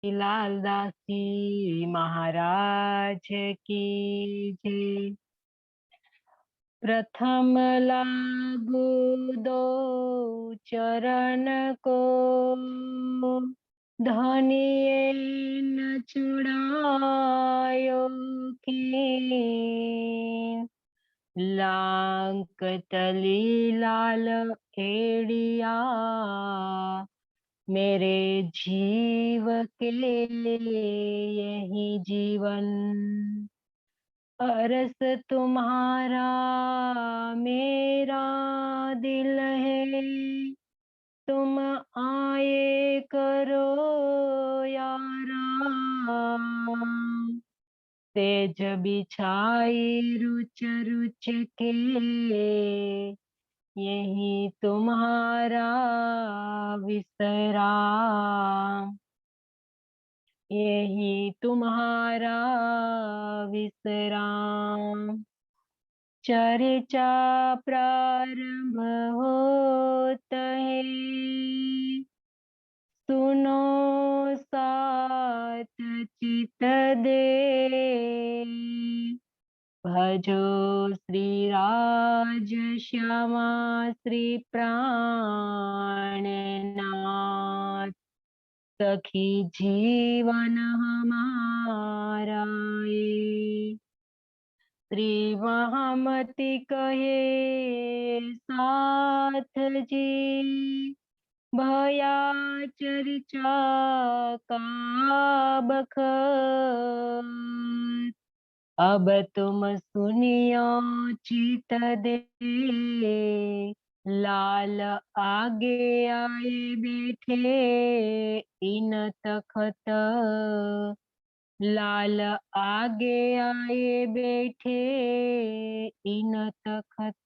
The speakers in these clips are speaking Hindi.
लाल दासी महाराज की जय। प्रथम लागू दो चरण को, धनिये न छुड़ायो कीन। लांक तली लाल एड़िया, मेरे जीव के यही जीवन। अरस तुम्हारा मेरा दिल है, तुम आए करो यारा। तेज बिछाई रुच रुच के, यही तुम्हारा विश्राम। यही तुम्हारा विश्राम। चर्चा प्रारंभ होत है, सुनो साथ चित दे। भजो श्री राज श्यामा श्री प्राणनाथ, सखी जीवन हमारा ये। श्री महामति कहे साथ जी, भया चर्चा का बखत। अब तुम सुनियो चित दे, लाल आगे आए बैठे इन तखत। लाल आगे आए बैठे इन तखत।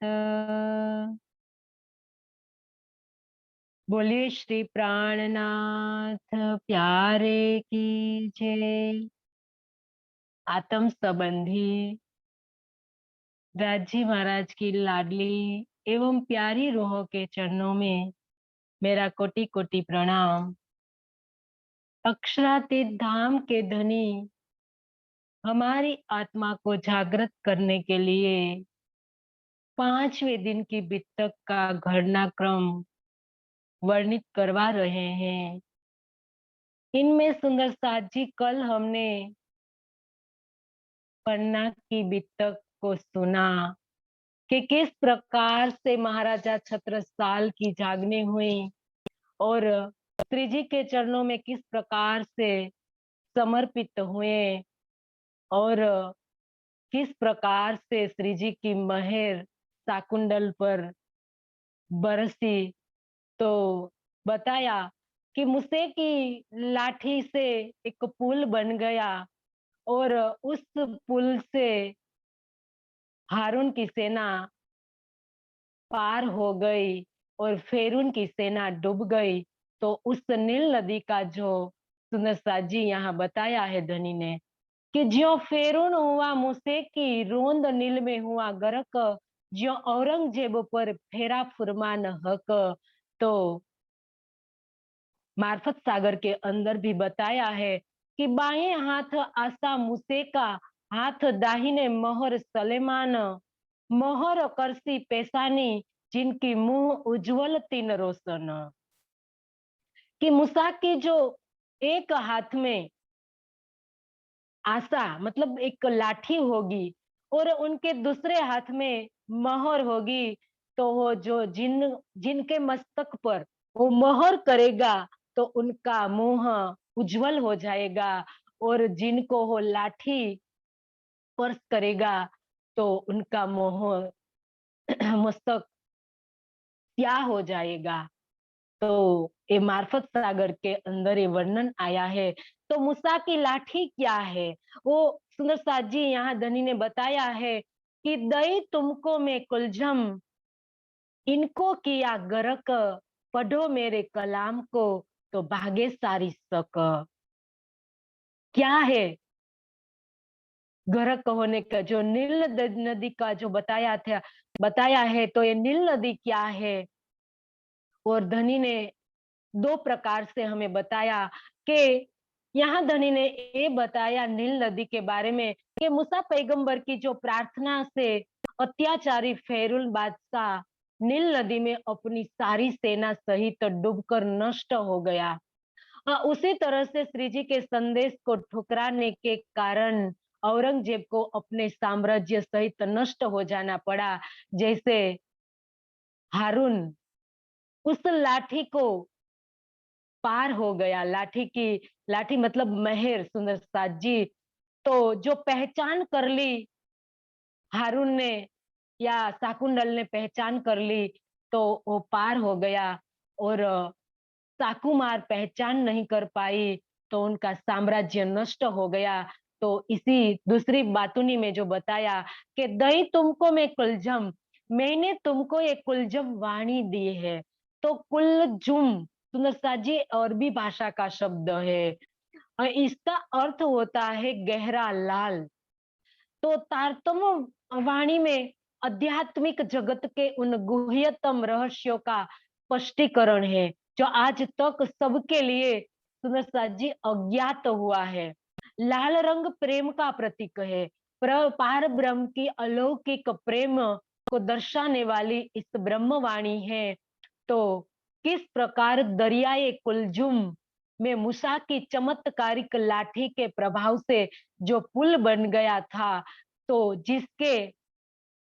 बोलिए श्री प्राणनाथ प्यारे की जय। आत्म संबंधी राजी महाराज की लाडली एवं प्यारी रूहों के चरणों में मेरा कोटि कोटि प्रणाम। अक्षरातीत धाम के धनी हमारी आत्मा को जागृत करने के लिए 5वें दिन की बित्तक का घटनाक्रम वर्णित करवा रहे हैं। इनमें सुंदर साथ जी कल हमने पन्ना की बित्तक को सुना कि किस प्रकार से महाराजा छत्रसाल की जागने हुई और श्री जी के चरणों में किस प्रकार से समर्पित हुए और किस प्रकार से श्री जी की मेहर शाकुंतल पर बरसी। तो बताया कि मूसे की लाठी से एक पुल बन गया और उस पुल से हारून की सेना पार हो गई और फेरून की सेना डूब गई। तो उस नील नदी का जो सुंदर साथ जी यहाँ बताया है धनी ने कि ज्यो फेरून हुआ मूसे की रोंद नील में हुआ गरक, ज्यो औरंगजेब पर फेरा फुरमान हक। तो मार्फत सागर के अंदर भी बताया है कि बाएं हाथ आसा मूसे का, हाथ दाहिने मोहर सलेमान। मोहर करसी पेशानी, जिनकी मुंह उज्जवल तीन रोशन। कि मूसा की जो एक हाथ में आसा मतलब एक लाठी होगी और उनके दूसरे हाथ में मोहर होगी, तो वो जो जिनके मस्तक पर वो मोहर करेगा तो उनका मुंह उज्जवल हो जाएगा, और जिनको वो लाठी स्पर्श करेगा तो उनका मुंह मस्तक स्याह हो जाएगा। तो ये मार्फत सागर के अंदर ये वर्णन आया है। तो मूसा की लाठी क्या है वो सुंदर साथ जी यहाँ धनी ने बताया है कि दई तुमको मैं कुलझम, इनको किया गरक, पढ़ो मेरे कलाम को तो भागे सारी सक। क्या है गरक होने का? जो नील नदी का जो बताया है, तो ये नील नदी क्या है? और धनी ने 2 प्रकार से हमें बताया कि यहाँ धनी ने ये बताया नील नदी के बारे में कि मूसा पैगंबर की जो प्रार्थना से अत्याचारी फेरुल बादशाह नील नदी में अपनी सारी सेना सहित डूबकर नष्ट हो गया। उसी तरह से श्री जी के संदेश को ठुकराने के कारण औरंगजेब को अपने साम्राज्य सहित नष्ट हो जाना पड़ा। जैसे हारून उस लाठी को पार हो गया, लाठी मतलब मेहर सुंदर साथ जी। तो जो पहचान कर ली हारून ने या शाकुंतल ने पहचान कर ली तो वो पार हो गया। और साकुमार पहचान नहीं कर पाई तो उनका साम्राज्य नष्ट हो गया। तो इसी दूसरी बातुनी में जो बताया कि दई तुमको मैं कुलझम, मैंने तुमको ये कुलझम वाणी दी है। तो कुलजुम सुंदर साजी अरबी भाषा का शब्द है और इसका अर्थ होता है गहरा लाल। तो तारतम्य वाणी में आध्यात्मिक जगत के उन गुह्यतम रहस्यों का स्पष्टीकरण है जो आज तक सबके लिए सुंदर साथ जी अज्ञात हुआ है। लाल रंग प्रेम का प्रतीक है। पार ब्रह्म की अलौकिक प्रेम को दर्शाने वाली इस ब्रह्मवाणी है। तो किस प्रकार दरियाए कुलजुम में मूसा की चमत्कारिक लाठी के प्रभाव से जो पुल बन गया था, तो जिसके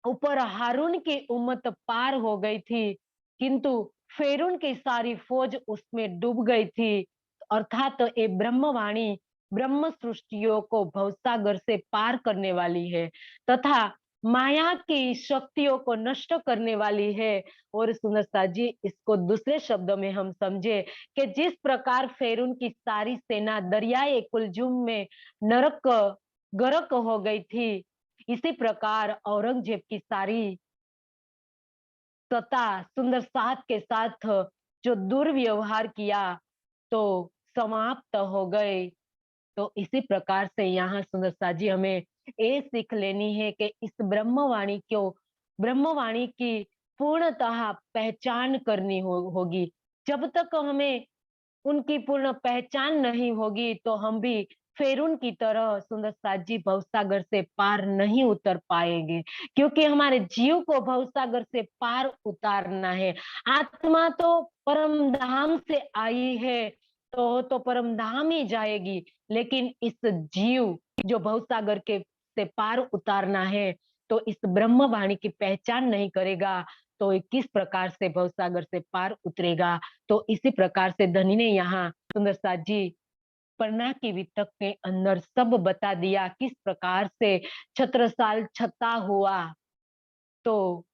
ऊपर हारून की उम्मत पार हो गई थी, किंतु फेरून की सारी फौज उसमें डूब गई थी। अर्थात तो ये ब्रह्मवाणी ब्रह्म सृष्टियों को भवसागर से पार करने वाली है तथा माया की शक्तियों को नष्ट करने वाली है। और सुंदर साथ जी इसको दूसरे शब्दों में हम समझे कि जिस प्रकार फेरून की सारी सेना दरियाए कुलजुम में नरक गर्क हो गई थी, इसी प्रकार औरंगजेब की सारी सत्ता सुंदर साथ के साथ जो दुर्व्यवहार किया तो समाप्त हो गए। तो इसी प्रकार से यहाँ सुंदर साथ जी हमें ये सीख लेनी है कि इस ब्रह्मवाणी की पूर्णतः पहचान करनी होगी। जब तक हमें उनकी पूर्ण पहचान नहीं होगी तो हम भी फेरून की तरह सुंदर साथ जी भवसागर से पार नहीं उतर पाएंगे, क्योंकि हमारे जीव को भवसागर से पार उतारना है। आत्मा तो परम धाम से आई है तो परम धाम ही जाएगी, लेकिन इस जीव जो भवसागर के से पार उतारना है तो इस ब्रह्मवाणी की पहचान नहीं करेगा तो ये किस प्रकार से भवसागर से पार उतरेगा। तो इसी प्रकार से धनी ने यहाँ सुंदर साथ जी पन्ना की वितक के अंदर सब बता दिया किस प्रकार से छत्रसाल छता हुआ। तो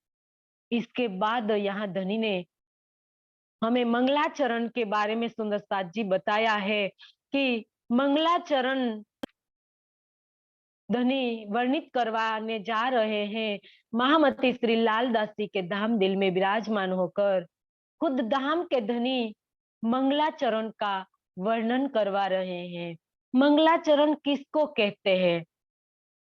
इसके बाद यहाँ धनी ने हमें मंगलाचरण के बारे में सुंदर साथ जी बताया है कि मंगलाचरण धनी वर्णित करवाने जा रहे हैं। महामती श्री लालदास जी के धाम दिल में विराजमान होकर खुद धाम के धनी मंगलाचरण का वर्णन करवा रहे हैं। मंगलाचरण किसको कहते हैं?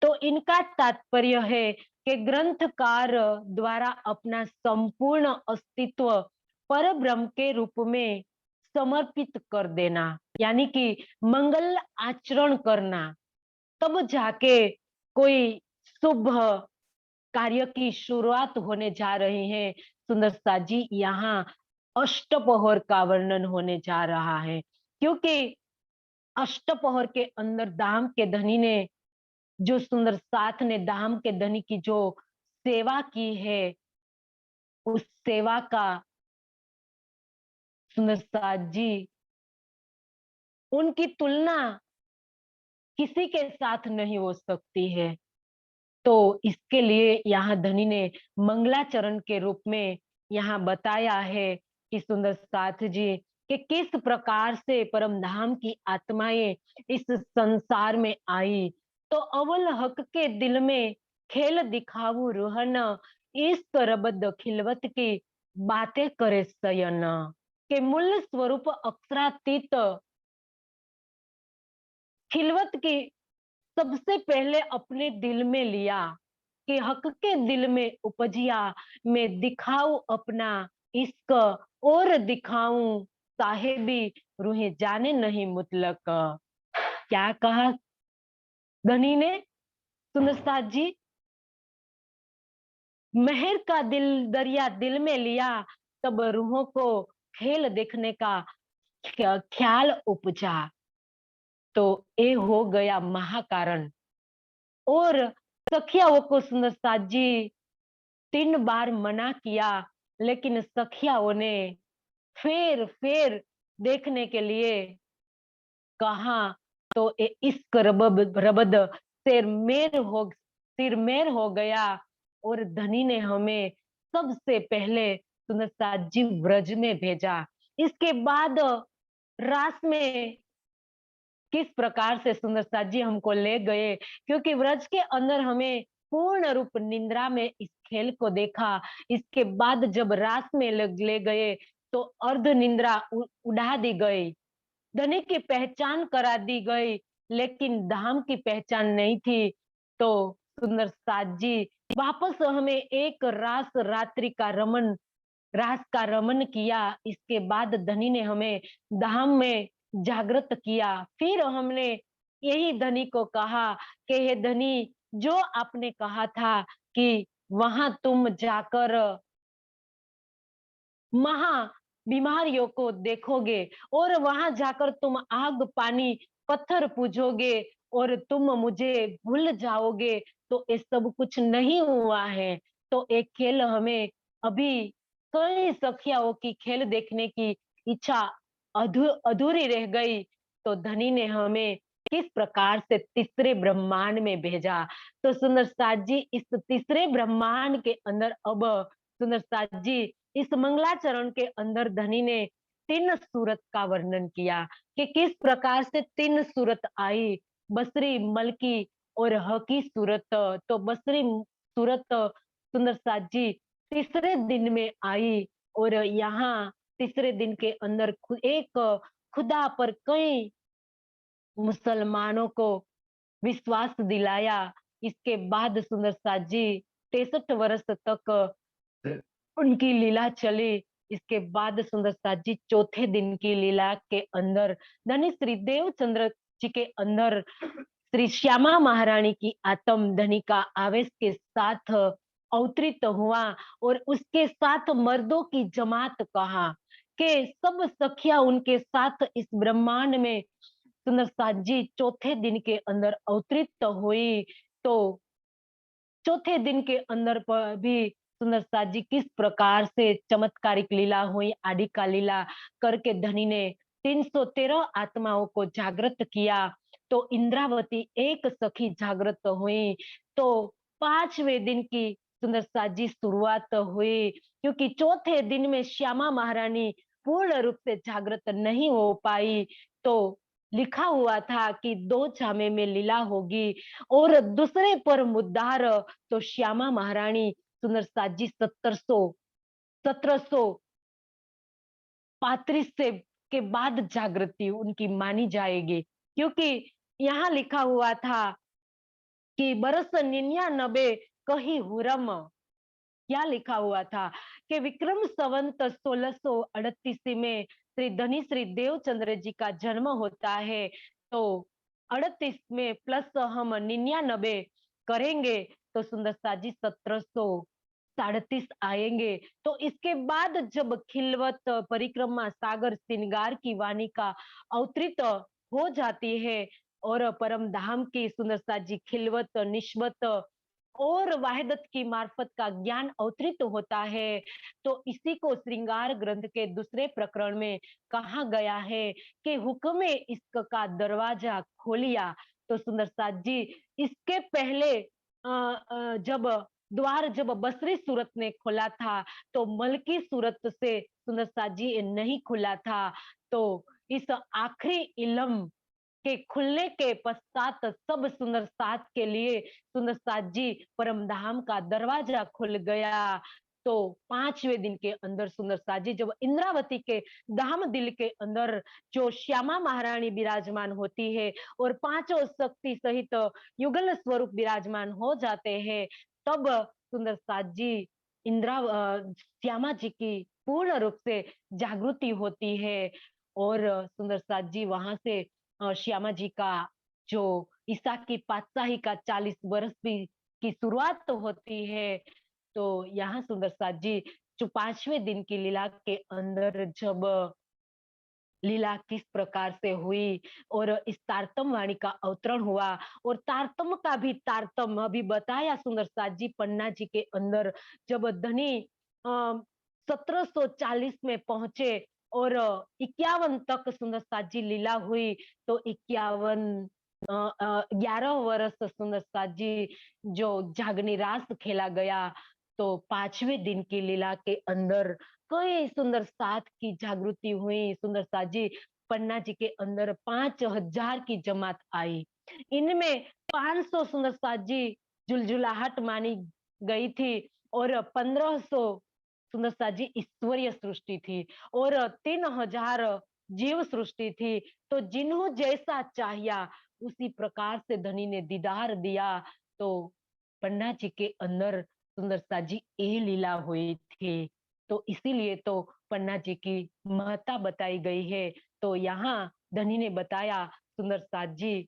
तो इनका तात्पर्य है कि ग्रंथकार द्वारा अपना संपूर्ण अस्तित्व पर ब्रह्म के रूप में समर्पित कर देना, यानी कि मंगल आचरण करना, तब जाके कोई शुभ कार्य की शुरुआत होने जा रही है। सुंदर साथ जी यहाँ अष्टपहर का वर्णन होने जा रहा है, क्योंकि अष्टपहर के अंदर दाम के धनी ने जो सुंदर साथ ने दाम के धनी की जो सेवा की है, उस सेवा का सुंदर साथ जी उनकी तुलना किसी के साथ नहीं हो सकती है। तो इसके लिए यहाँ धनी ने मंगलाचरण के रूप में यहाँ बताया है कि सुंदर साथ जी कि किस प्रकार से परम धाम की आत्माएं इस संसार में आई। तो अवल हक के दिल में खेल दिखाऊ रोहन, इस रबद खिलवत की बातें करे सयन, के मूल स्वरूप अक्षरातीत खिलवत की सबसे पहले अपने दिल में लिया कि हक के दिल में उपजिया, मैं दिखाऊं अपना इश्क और दिखाऊं साहेबी रूहे जाने नहीं मुतलक। क्या कहा धनी ने? सुंदर साथ जी, मेहर का दिल दरिया दिल में लिया, तब रूहों को खेल देखने का ख्याल उपजा। तो ये हो गया महाकारण। और सखियाओं को सुंदर साथ जी 3 बार मना किया, लेकिन सखियाओं ने फिर देखने के लिए कहा। तो इश्क रबद सिरमेर हो गया। और धनी ने हमें सबसे पहले सुंदर साथ जी व्रज में भेजा। इसके बाद रास में किस प्रकार से सुंदर साथ जी हमको ले गए, क्योंकि व्रज के अंदर हमें पूर्ण रूप निंद्रा में इस खेल को देखा। इसके बाद जब रास में ले गए तो अर्ध निंद्रा उड़ा दी गई, धनी की पहचान करा दी गई, लेकिन धाम की पहचान नहीं थी। तो सुंदर साथ जी वापस हमें एक रास का रमन किया। इसके बाद धनी ने हमें धाम में जागृत किया। फिर हमने यही धनी को कहा कि हे धनी, जो आपने कहा था कि वहां तुम जाकर महा बीमारियों को देखोगे और वहां जाकर तुम आग पानी पत्थर पूजोगे और तुम मुझे भूल जाओगे, तो ये सब कुछ नहीं हुआ है। तो एक खेल हमें अभी कई सखियाओं की खेल देखने की इच्छा अधूरी रह गई। तो धनी ने हमें किस प्रकार से तीसरे ब्रह्मांड में भेजा। तो सुंदर साथ जी इस तीसरे ब्रह्मांड के अंदर अब सुंदर साथ जी इस मंगलाचरण के अंदर धनी ने 3 सूरत का वर्णन किया कि किस प्रकार से 3 सूरत आई, बसरी, मलकी और हकी सूरत। तो बसरी सूरत सुंदर साथ जी तीसरे दिन में आई। और यहाँ तीसरे दिन के अंदर एक खुदा पर कई मुसलमानों को विश्वास दिलाया। इसके बाद सुंदर साथ जी 63 वर्ष तक उनकी लीला चली। इसके बाद सुंदर साथ जी चौथे दिन की लीला के अंदर धनी श्री देवचंद्र जी के अंदर श्री श्यामा महारानी की आत्म धनी का आवेश के साथ अवतरित हुआ। और उसके साथ मर्दों की जमात कहा कि सब सखिया उनके साथ इस ब्रह्मांड में सुंदर साथ जी चौथे दिन के अंदर अवतरित हुई। तो चौथे दिन के अंदर पर भी सुंदर साथ जी किस प्रकार से चमत्कारिक लीला हुई, आदि का लीला करके धनी ने 313 आत्माओं को जागृत किया। तो इंद्रावती एक सखी जागृत हुई। तो 5वें दिन की सुंदर साथ जी शुरुआत हुई, क्योंकि चौथे दिन में श्यामा महारानी पूर्ण रूप से जागृत नहीं हो पाई। तो लिखा हुआ था कि 2 जामे में लीला होगी। और दूसरे पर मुद्दार तो श्यामा महारानी सुंदर साथ जी 1735 से के बाद जागृति उनकी मानी जाएगी, क्योंकि यहाँ लिखा हुआ था कि बरस 99 कही हुरम। क्या लिखा हुआ था कि विक्रम संवत 1638 में श्री देवचंद्र जी का जन्म होता है। तो 38 में प्लस हम 99 करेंगे तो सुंदर साथ जी 1737 आएंगे। तो इसके बाद जब खिलवत परिक्रमा सागर श्रृंगार की वाणी का अवतरित हो जाती है और परम धाम की सुंदर साथ जी खिलवत निस्बत और वाहिदत की मार्फत का ज्ञान अवतरित होता है। तो इसी को श्रृंगार ग्रंथ के दूसरे प्रकरण में कहा गया है कि हुक्म इश्क का दरवाजा खोलिया। तो सुंदर साथ जी इसके पहले जब बसरी सूरत ने खोला था तो मलकी सूरत से सुंदर साथ जी नहीं खुला था। तो इस आखिरी इलम के खुलने के पश्चात सब सुंदर साथ के लिए सुंदर साथ जी परम धाम का दरवाजा खुल गया। तो 5वें दिन के अंदर सुंदर साथ जी जब इंद्रावती के धाम दिल के अंदर जो श्यामा महारानी विराजमान होती है और 5 शक्ति सहित युगल स्वरूप विराजमान हो जाते हैं, तब सुंदर साथ जी श्यामा जी की पूर्ण रूप से जागृति होती है। और सुंदर साथ जी वहां से श्यामा जी का जो ईसा की पातशाही का 40 वर्ष भी की शुरुआत तो होती है। तो यहाँ सुंदर साथ जी जो 5वें दिन की लीला के अंदर जब लीला किस प्रकार से हुई और इस तारतम वाणी का अवतरण हुआ और तारतम का भी तारतम अभी बताया सुंदर साथ जी पन्ना जी के अंदर जब धनी 1740 में पहुंचे और 51 तक सुंदर साथ जी लीला हुई तो 51 11 वर्ष सुंदर साथ जी जो जागनी रास खेला गया तो 5वें दिन की लीला के अंदर कई सुंदर साथ की जागृति हुई सुंदर साथ जी पन्ना जी के अंदर 5000 की जमात आई इनमें 500 सुंदर साथ जी झुलझुलाहट मानी गई थी और 1500 सुंदर साथ जी ईश्वरीय सृष्टि थी और 3000 जीव सृष्टि थी तो जिन्हों जैसा चाहिया उसी प्रकार से धनी ने दीदार दिया तो पन्ना जी के अंदर सुंदर साथ जी ये लीला हुई थी तो इसीलिए तो पन्ना जी की महत्ता बताई गई है तो यहाँ धनी ने बताया सुंदर साथ जी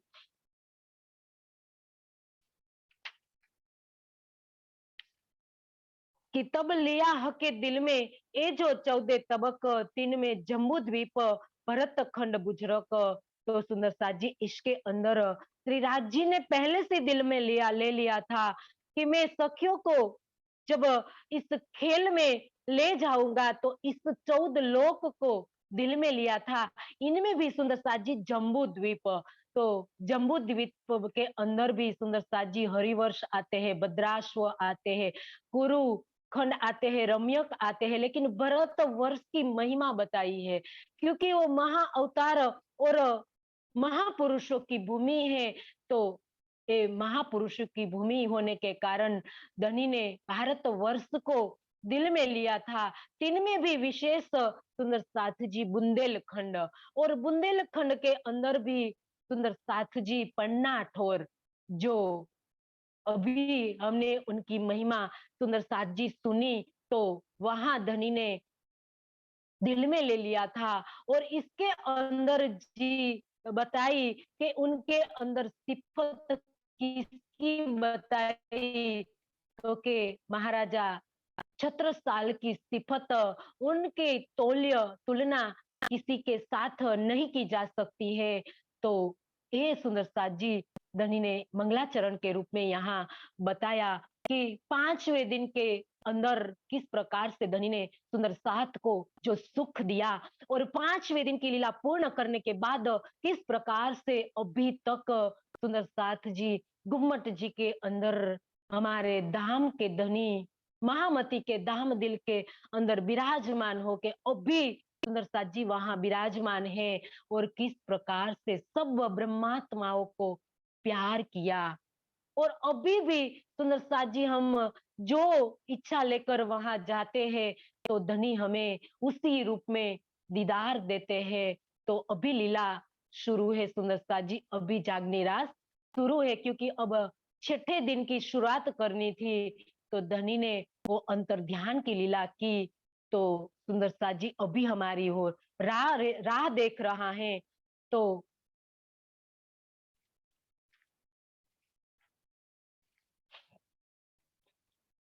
कि तब लिया हके दिल में ए जो 14 तबक तीन में जम्बू द्वीप भरत खंड बुजरक तो सुंदर साथ जी इसके अंदर श्री राज जी ने पहले से दिल में ले लिया था कि मैं सखियों को जब इस खेल में ले जाऊंगा तो इस 14 लोक को दिल में लिया था इनमें भी सुंदर साथ जी जम्बू द्वीप तो जम्बू द्वीप के अंदर भी सुंदर साथ जी हरिवर्ष आते हैं भद्राश्व आते हैं कुरु खंड आते हैं रम्यक आते हैं लेकिन भरत वर्ष की महिमा बताई है क्योंकि वो महा अवतार और महापुरुषों की भूमि है तो ये महापुरुषों की भूमि होने के कारण धनी ने भारत वर्ष को दिल में लिया था तिनमें भी विशेष सुंदर साथ जी बुंदेलखंड और बुंदेलखंड के अंदर भी सुंदर साथ जी पन्ना ठोर जो अभी हमने उनकी महिमा सुंदर साथ जी सुनी तो वहां धनी ने दिल में ले लिया था और इसके अंदर जी बताई कि उनके अंदर सिफत किसकी बताई तो के महाराजा छत्रसाल की सिफत उनके तौल्य तुलना किसी के साथ नहीं की जा सकती है तो ये सुंदर साथ जी धनी ने मंगलाचरण के रूप में यहाँ बताया कि 5वें दिन के अंदर किस प्रकार से धनी ने सुंदर साथ को जो सुख दिया और 5वें दिन की लीला पूर्ण करने के बाद किस प्रकार से अभी तक सुंदर साथ जी गुम्मट जी के अंदर हमारे धाम के धनी महामती के धाम दिल के अंदर विराजमान होके अभी सुंदर साथ जी वहां विराजमान है और किस प्रकार से सब ब्रह्मात्माओं को प्यार किया और अभी भी सुंदर साथ जी हम जो इच्छा लेकर वहां जाते हैं तो धनी हमें उसी रूप में दीदार देते हैं तो अभी लीला शुरू है सुंदर साथ जी अभी जागनी रात शुरू है क्योंकि अब छठे दिन की शुरुआत करनी थी तो धनी ने वो अंतर ध्यान की लीला की तो सुंदर साथ जी अभी हमारी हो राह देख रहा है तो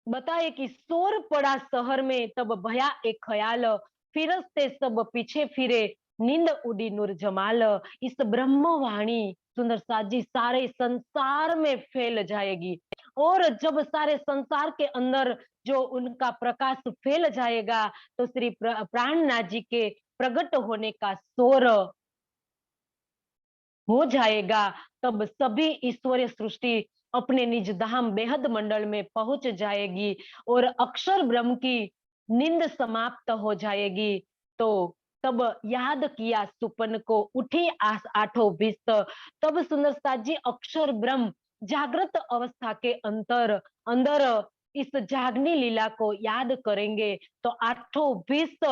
बताए कि शोर पड़ा शहर में तब भया एक ख्याल फिरस्ते सब पीछे फिरे नींद उड़ी नूर जमाल इस ब्रह्मवाणी सुंदर साथ जी सारे संसार में फैल जाएगी और जब सारे संसार के अंदर जो उनका प्रकाश फैल जाएगा तो श्री प्राणनाथ जी के प्रकट होने का शोर हो जाएगा तब सभी ईश्वरीय सृष्टि अपने निज धाम बेहद मंडल में पहुंच जाएगी और अक्षर ब्रह्म की नींद समाप्त हो जाएगी तो तब याद किया सुपन को उठी आस आठों बिस्त तब सुंदर साथ जी अक्षर ब्रह्म जागृत अवस्था के अंदर इस जागनी लीला को याद करेंगे तो आठों बिस्त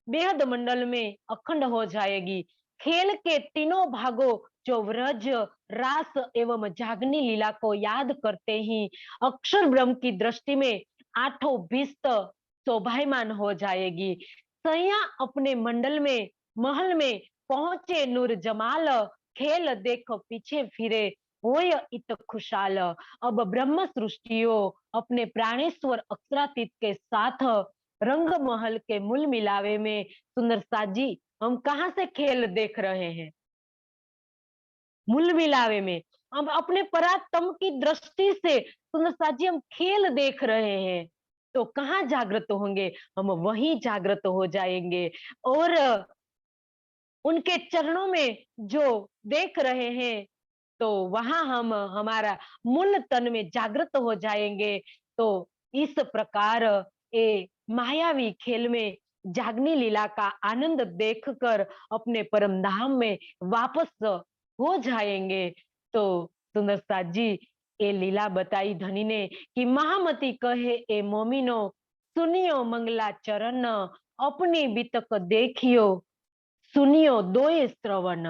बेहद मंडल में अखंड हो जाएगी खेल के तीनों भागों जो व्रज रास एवं जागनी लीला को याद करते ही अक्षर ब्रह्म की दृष्टि में आठों बिस्त शोभायमान हो जाएगी सैया अपने मंडल में महल में पहुंचे नूर जमाल खेल देख पीछे फिरे होय इत खुशाल। अब ब्रह्म सृष्टियो अपने प्राणेश्वर अक्षरातीत के साथ रंग महल के मूल मिलावे में। सुंदर साथ जी, हम कहाँ से खेल देख रहे हैं? मूल मिलावे में। हम अपने परात्म की दृष्टि से सुंदर साथ जी हम खेल देख रहे हैं, तो कहाँ जागृत होंगे? हम वहीं जागृत हो जाएंगे। और उनके चरणों में जो देख रहे हैं, तो वहां हम हमारा मूल तन में जागृत हो जाएंगे। तो इस प्रकार ये मायावी खेल में जागनी लीला का आनंद देखकर अपने परम धाम में वापस हो जाएंगे। तो सुंदर साथ जी, ये लीला बताई धनी ने कि महामती कहे ए मोमिनो, सुनियो मंगला चरण, अपनी बितक देखियो, सुनियो दोए श्रवण।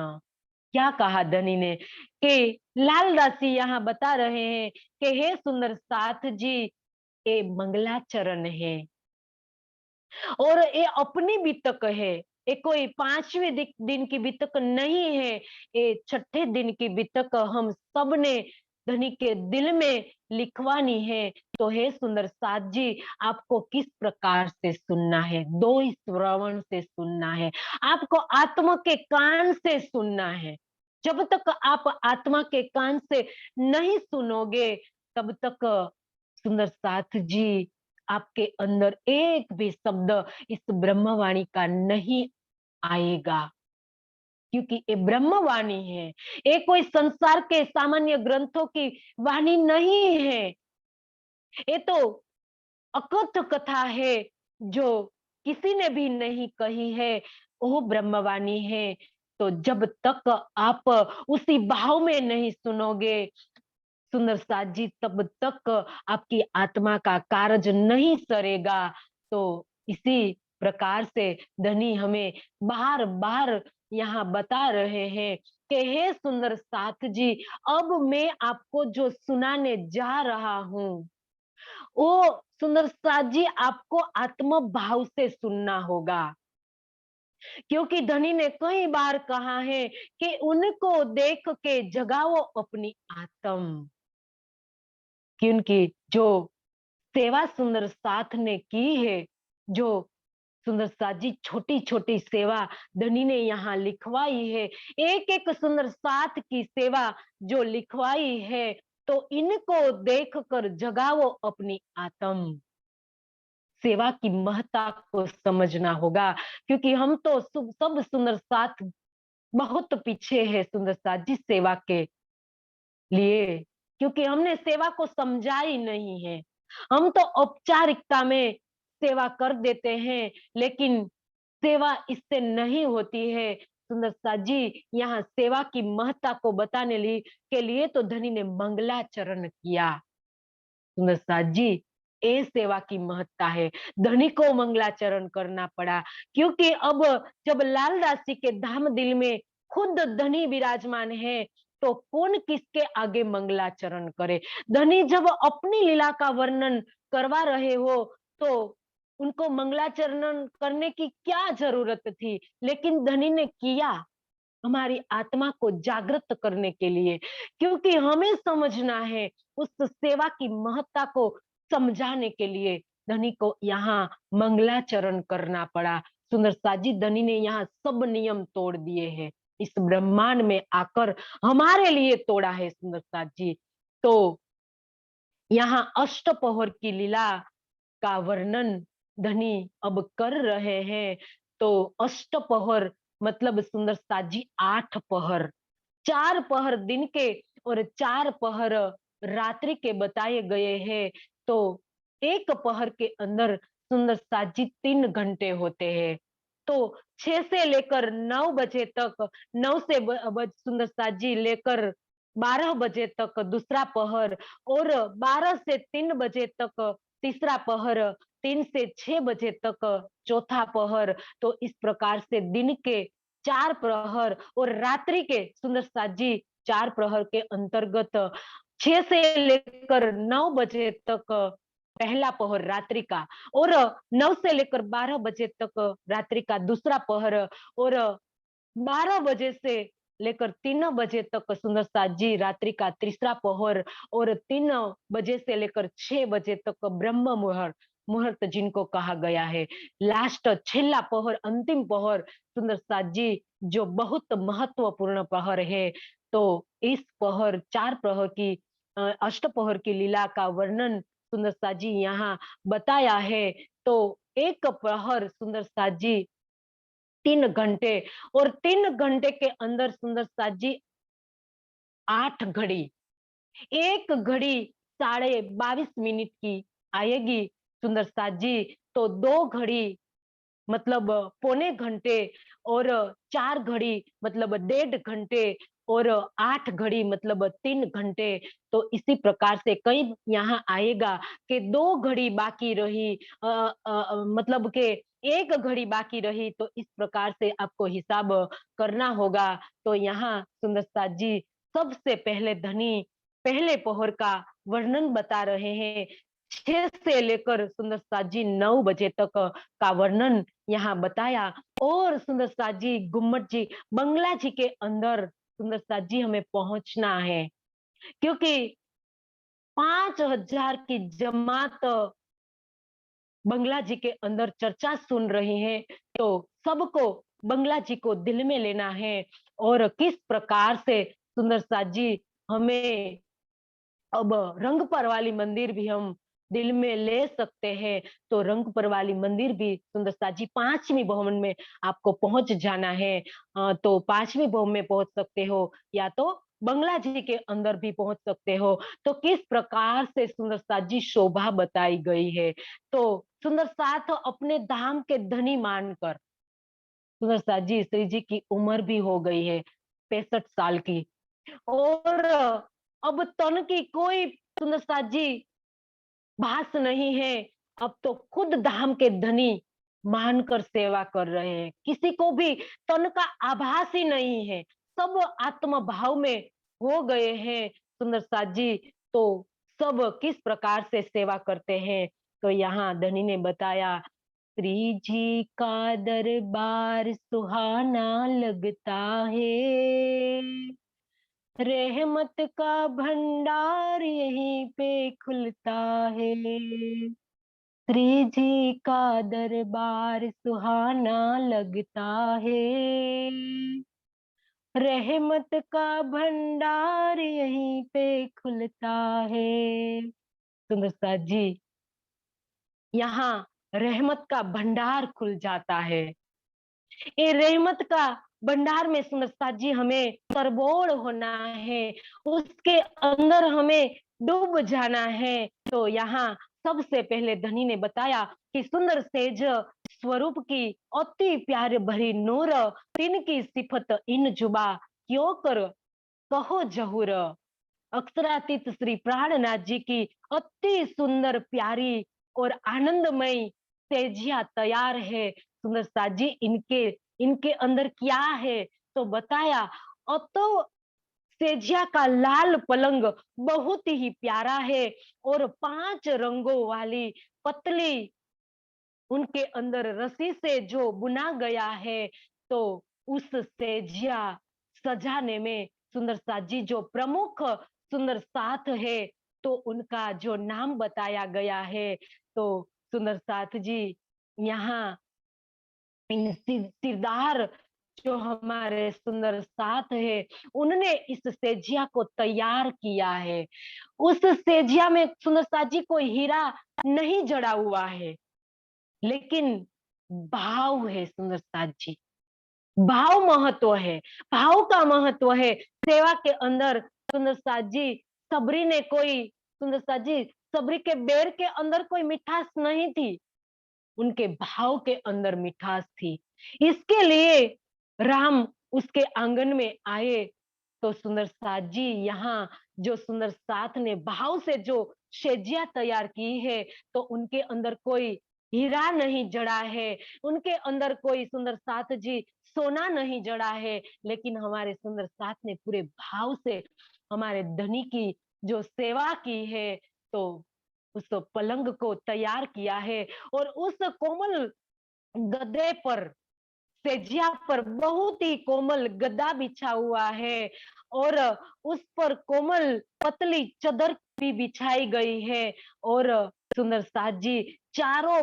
क्या कहा धनी ने कि लाल दासी यहाँ बता रहे हैं कि हे सुंदर साथ जी, ये मंगलाचरण है और ये अपनी बितक है। ये कोई पांचवें दिन की बितक नहीं है, ये छठे दिन की बितक हम सब ने धनी के दिल में लिखवानी है। तो हे सुंदर साथ जी, आपको किस प्रकार से सुनना है? दो ही श्रवण से सुनना है, आपको आत्मा के कान से सुनना है। जब तक आप आत्मा के कान से नहीं सुनोगे, तब तक सुंदर साथ जी आपके अंदर एक भी शब्द इस ब्रह्मवाणी का नहीं आएगा, क्योंकि ये ब्रह्मवाणी है। ये कोई संसार के सामान्य ग्रंथों की वाणी नहीं है। ये तो अकथ कथा है जो किसी ने भी नहीं कही है, वो ब्रह्मवाणी है। तो जब तक आप उसी भाव में नहीं सुनोगे सुंदर साथ जी, तब तक आपकी आत्मा का कार्य नहीं सरेगा। तो इसी प्रकार से धनी हमें बार बार यहाँ बता रहे हैं कि हे सुंदर साथ जी, अब मैं आपको जो सुनाने जा रहा हूँ, वो सुंदर साथ जी आपको आत्म भाव से सुनना होगा। क्योंकि धनी ने कई बार कहा है कि उनको देख के जगाओ अपनी आत्म, क्योंकि जो सेवा सुंदर साथ ने की है, जो सुंदर साथ जी छोटी छोटी सेवा धनी ने यहाँ लिखवाई है, एक एक सुंदर साथ की सेवा जो लिखवाई है, तो इनको देखकर जगाओ अपनी आत्म। सेवा की महत्ता को समझना होगा, क्योंकि हम तो सब सुंदर साथ बहुत पीछे है सुंदर साथ जी सेवा के लिए, क्योंकि हमने सेवा को समझा ही नहीं है। हम तो औपचारिकता में सेवा कर देते हैं, लेकिन सेवा इससे नहीं होती है। सुंदर साथ जी यहाँ सेवा की महत्ता को बताने के लिए तो धनी ने मंगलाचरण किया। सुंदर साथ जी, ये सेवा की महत्ता है। धनी को मंगलाचरण करना पड़ा, क्योंकि अब जब लाल दासी के धाम दिल में खुद धनी विराजमान है, तो कौन किसके आगे मंगलाचरण करे? धनी जब अपनी लीला का वर्णन करवा रहे हो, तो उनको मंगलाचरण करने की क्या जरूरत थी? लेकिन धनी ने किया हमारी आत्मा को जागृत करने के लिए, क्योंकि हमें समझना है, उस सेवा की महत्ता को समझाने के लिए धनी को यहाँ मंगलाचरण करना पड़ा। सुंदर साथ जी, धनी ने यहाँ सब नियम तोड़ दिए हैं, इस ब्रह्मांड में आकर हमारे लिए तोड़ा है सुंदर साथ जी। तो यहाँ अष्टपहर की लीला का वर्णन धनी अब कर रहे हैं। तो अष्टपहर मतलब सुंदर साथ जी 8 पहर, 4 पहर दिन के और 4 पहर रात्रि के बताए गए हैं। तो एक पहर के अंदर सुंदर साथ जी 3 घंटे होते हैं। तो 6 से लेकर 9 बजे तक, 9 से सुंदर साथ जी लेकर 12 बजे तक दूसरा पहर, और 12 से 3 बजे तक तीसरा पहर, 3 से 6 बजे तक चौथा पहर। तो इस प्रकार से दिन के 4 प्रहर और रात्रि के सुंदर साथ जी 4 प्रहर के अंतर्गत 6 से लेकर 9 बजे तक पहला पहर रात्रि का, और 9 से लेकर 12 बजे तक रात्रि का दूसरा पहर, और 12 बजे से लेकर 3 बजे तक सुंदर साथ जी रात्रि का तीसरा पहर और 3 बजे से लेकर 6 बजे तक ब्रह्म मुहूर्त मुहूर्त जिनको कहा गया है। लास्ट छेल्ला पहर, अंतिम पहर सुंदर साथ जी जो बहुत महत्वपूर्ण पहर है। तो इस पहर 4 प्रहर की अष्टपहर की लीला का वर्णन सुंदर साथ जी यहाँ बताया है। तो एक प्रहर सुंदर साथ जी 3 घंटे और 3 घंटे के अंदर सुंदर साथ जी 8 घड़ी, 1 घड़ी 22.5 मिनट की आएगी सुंदर साथ जी, तो 2 घड़ी मतलब पौने घंटे और 4 घड़ी मतलब 1.5 घंटे और 8 घड़ी मतलब 3 घंटे। तो इसी प्रकार से कई यहाँ आएगा कि 2 घड़ी बाकी रही मतलब के 1 घड़ी बाकी रही, तो इस प्रकार से आपको हिसाब करना होगा। तो यहाँ सुंदर साथ जी सबसे पहले धनी पहले पहर का वर्णन बता रहे हैं। 6 से लेकर सुंदर साथ जी 9 बजे तक का वर्णन यहाँ बताया। और सुंदर साथ जी गुम्मट जी बंगला जी के अंदर सुंदर साथ जी हमें पहुंचना है, क्योंकि 5,000 की जमात बंगला जी के अंदर चर्चा सुन रही है। तो सबको बंगला जी को दिल में लेना है और किस प्रकार से सुंदर साथ जी हमें अब रंगपर वाली मंदिर भी हम दिल में ले सकते हैं। तो रंगपर वाली मंदिर भी सुंदर साथ जी 5वीं भवन में आपको पहुंच जाना है। तो 5वीं भवन में पहुंच सकते हो या तो बंगला जी के अंदर भी पहुंच सकते हो। तो किस प्रकार से सुंदर साथ जी शोभा बताई गई है। तो सुंदर साथ अपने धाम के धनी मानकर सुंदर साथ जी श्री जी की उम्र भी हो गई है 65 साल की। और अब तन की कोई सुंदर साथ जी भास नहीं है। अब तो खुद धाम के धनी मानकर सेवा कर रहे हैं, किसी को भी तन का आभास ही नहीं है, सब आत्म भाव में हो गए हैं सुंदर साथ जी। तो सब किस प्रकार से सेवा करते हैं। तो यहाँ धनी ने बताया, श्री जी का दरबार सुहाना लगता है, रहमत का भंडार यहीं पे खुलता है। श्री जी का दरबार सुहाना लगता है, रहमत का भंडार यहीं पे खुलता है। सुंदर साथ जी यहाँ रहमत का भंडार खुल जाता है। ये रहमत का भंडार में सुंदर साथ जी हमें तरबोड़ होना है, उसके अंदर हमें डूब जाना है। तो यहाँ सबसे पहले धनी ने बताया कि सुंदर सेज स्वरूप की अति प्यार भरी नूर, तिनकी सिफत इन जुबा क्यों कर कहो जहूर। अक्षरातीत श्री प्राणनाथ जी की अति सुंदर प्यारी और आनंदमय सेजिया तैयार है। सुंदर साथ जी इनके इनके अंदर क्या है तो बताया, तो सेजिया का लाल पलंग बहुत ही प्यारा है और 5 रंगों वाली पतली उनके अंदर रस्सी से जो बुना गया है। तो उस सेजिया सजाने में सुंदर साथ जी जो प्रमुख सुंदर साथ है, तो उनका जो नाम बताया गया है। तो सुंदर साथ जी यहाँ इन सिरदार जो हमारे सुंदर साथ है, उन्होंने इस सेजिया को तैयार किया है। उस सेजिया में सुंदर साथ जी कोई हीरा नहीं जड़ा हुआ है, लेकिन भाव है सुंदर साथ जी, भाव महत्व है, भाव का महत्व है सेवा के अंदर। सुंदर साथ जी सबरी ने कोई सुंदर साथ जी सबरी के बेर के अंदर कोई मिठास नहीं थी, उनके भाव के अंदर मिठास थी। इसके लिए राम उसके आंगन में आए। तो सुंदर साथ जी यहाँ जो सुंदर साथ ने भाव से जो शेजिया तैयार की है, तो उनके अंदर कोई हीरा नहीं जड़ा है, उनके अंदर कोई सुंदर साथ जी सोना नहीं जड़ा है, लेकिन हमारे सुंदर साथ ने पूरे भाव से हमारे धनी की जो सेवा की है, तो उस पलंग को तैयार किया है और उस कोमल गद्दे पर सेजिया पर बहुत ही कोमल गद्दा बिछा हुआ है और उस पर कोमल पतली चादर भी बिछाई गई है और सुंदर साथ जी चारों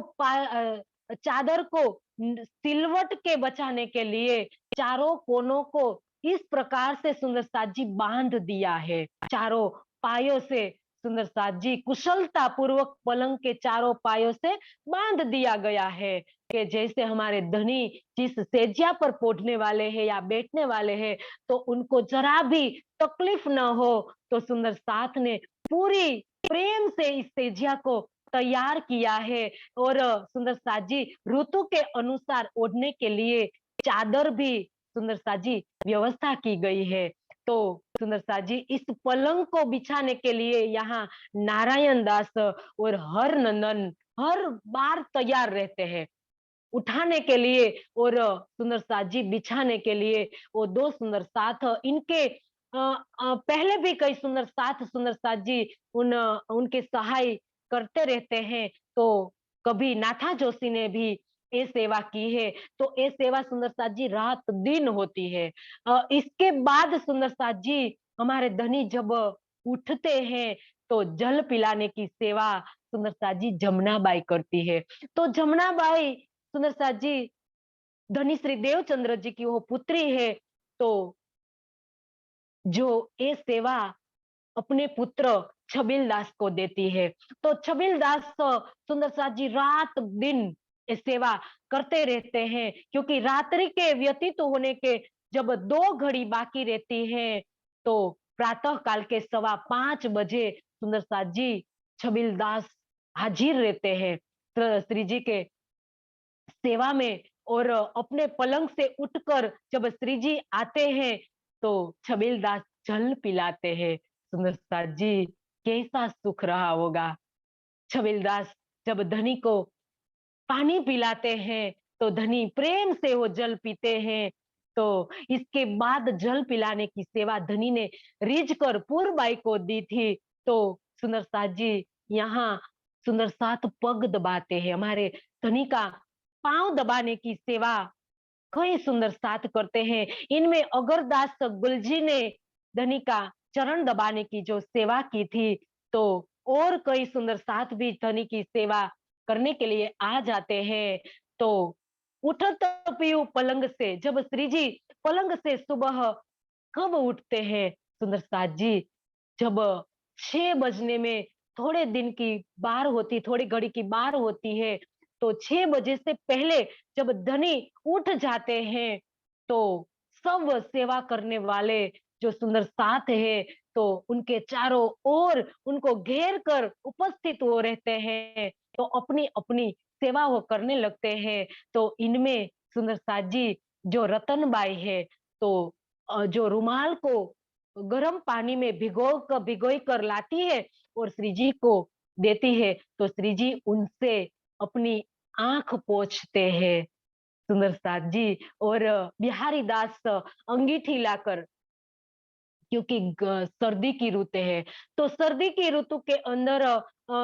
चादर को सिलवट के बचाने के लिए चारों कोनों को इस प्रकार से सुंदर साथ जी बांध दिया है। चारों पायों से सुंदर साथ जी कुशलता पूर्वक पलंग के चारों पायों से बांध दिया गया है कि जैसे हमारे धनी जिस सेजिया पर पहुंचने वाले हैं या बैठने वाले हैं तो उनको जरा भी तकलीफ न हो। तो सुंदर साथ ने पूरी प्रेम से इस सेजिया को तैयार किया है और सुंदर साथ जी ऋतु के अनुसार ओढ़ने के लिए चादर भी सुंदर साथ जी व्यवस्था की गई है। तो सुंदर साथ जी इस पलंग को बिछाने के लिए यहाँ नारायण दास और हर नंदन हर बार तैयार रहते हैं उठाने के लिए और सुंदर साथ जी बिछाने के लिए। वो दो सुंदर साथ इनके पहले भी कई सुंदर साथ जी उनके सहाय करते रहते हैं। तो कभी नाथा जोशी ने भी ये सेवा की है। तो ये सेवा सुंदर साथ जी रात दिन होती है। इसके बाद सुंदर साथ जी हमारे धनी जब उठते हैं तो जल पिलाने की सेवा सुंदर साथ जी जमुनाबाई करती है। तो जमुनाबाई सुंदर साथ जी धनी श्री देवचंद्र जी की वो पुत्री है। तो जो ये सेवा अपने पुत्र छबिल दास को देती है। तो छबिल दास सुंदर साथ जी रात दिन ये सेवा करते रहते हैं क्योंकि रात्रि के व्यतीत होने के जब 2 घड़ी बाकी रहती है तो प्रातः काल के 5:15 बजे सुंदर साथ जी छबिल दास हाजिर रहते हैं श्री जी के सेवा में और अपने पलंग से उठकर जब श्री जी आते हैं तो छबील दास जल पिलाते हैं। सुंदर साथ जी कैसा सुख रहा होगा। छबील दास जब धनी को पानी पिलाते हैं तो धनी प्रेम से वो जल पीते हैं। तो इसके बाद जल पिलाने की सेवा धनी ने रिझ कर पूर्वबाई को दी थी। तो सुंदर साथ जी यहाँ सुंदर साथ पग दबाते हैं हमारे धनी का पांव दबाने की सेवा कई सुंदर साथ करते हैं। इनमें अगरदास गुलजी ने धनी का चरण दबाने की जो सेवा की थी तो और कई सुंदर साथ भी धनी की सेवा करने के लिए आ जाते हैं। तो उठत पीयू पलंग से जब श्री जी पलंग से सुबह कब उठते हैं सुंदर साथ जी जब 6 बजने में थोड़े दिन की बार होती थोड़ी घड़ी की बार होती है। तो 6 बजे से पहले जब धनी उठ जाते हैं तो सब सेवा करने वाले जो सुंदर साथ है तो उनके चारों ओर उनको घेर कर उपस्थित हो रहते हैं। तो अपनी अपनी सेवा वो करने लगते हैं। तो इनमें सुंदर साथ जी जो रतनबाई है तो जो रुमाल को गर्म पानी में भिगोई कर लाती है और श्री जी को देती है। तो श्री जी उनसे अपनी आंख पोंछते हैं सुंदर साथ जी और बिहारी दास अंगीठी लाकर क्योंकि सर्दी की ऋतु है तो सर्दी की ऋतु के अंदर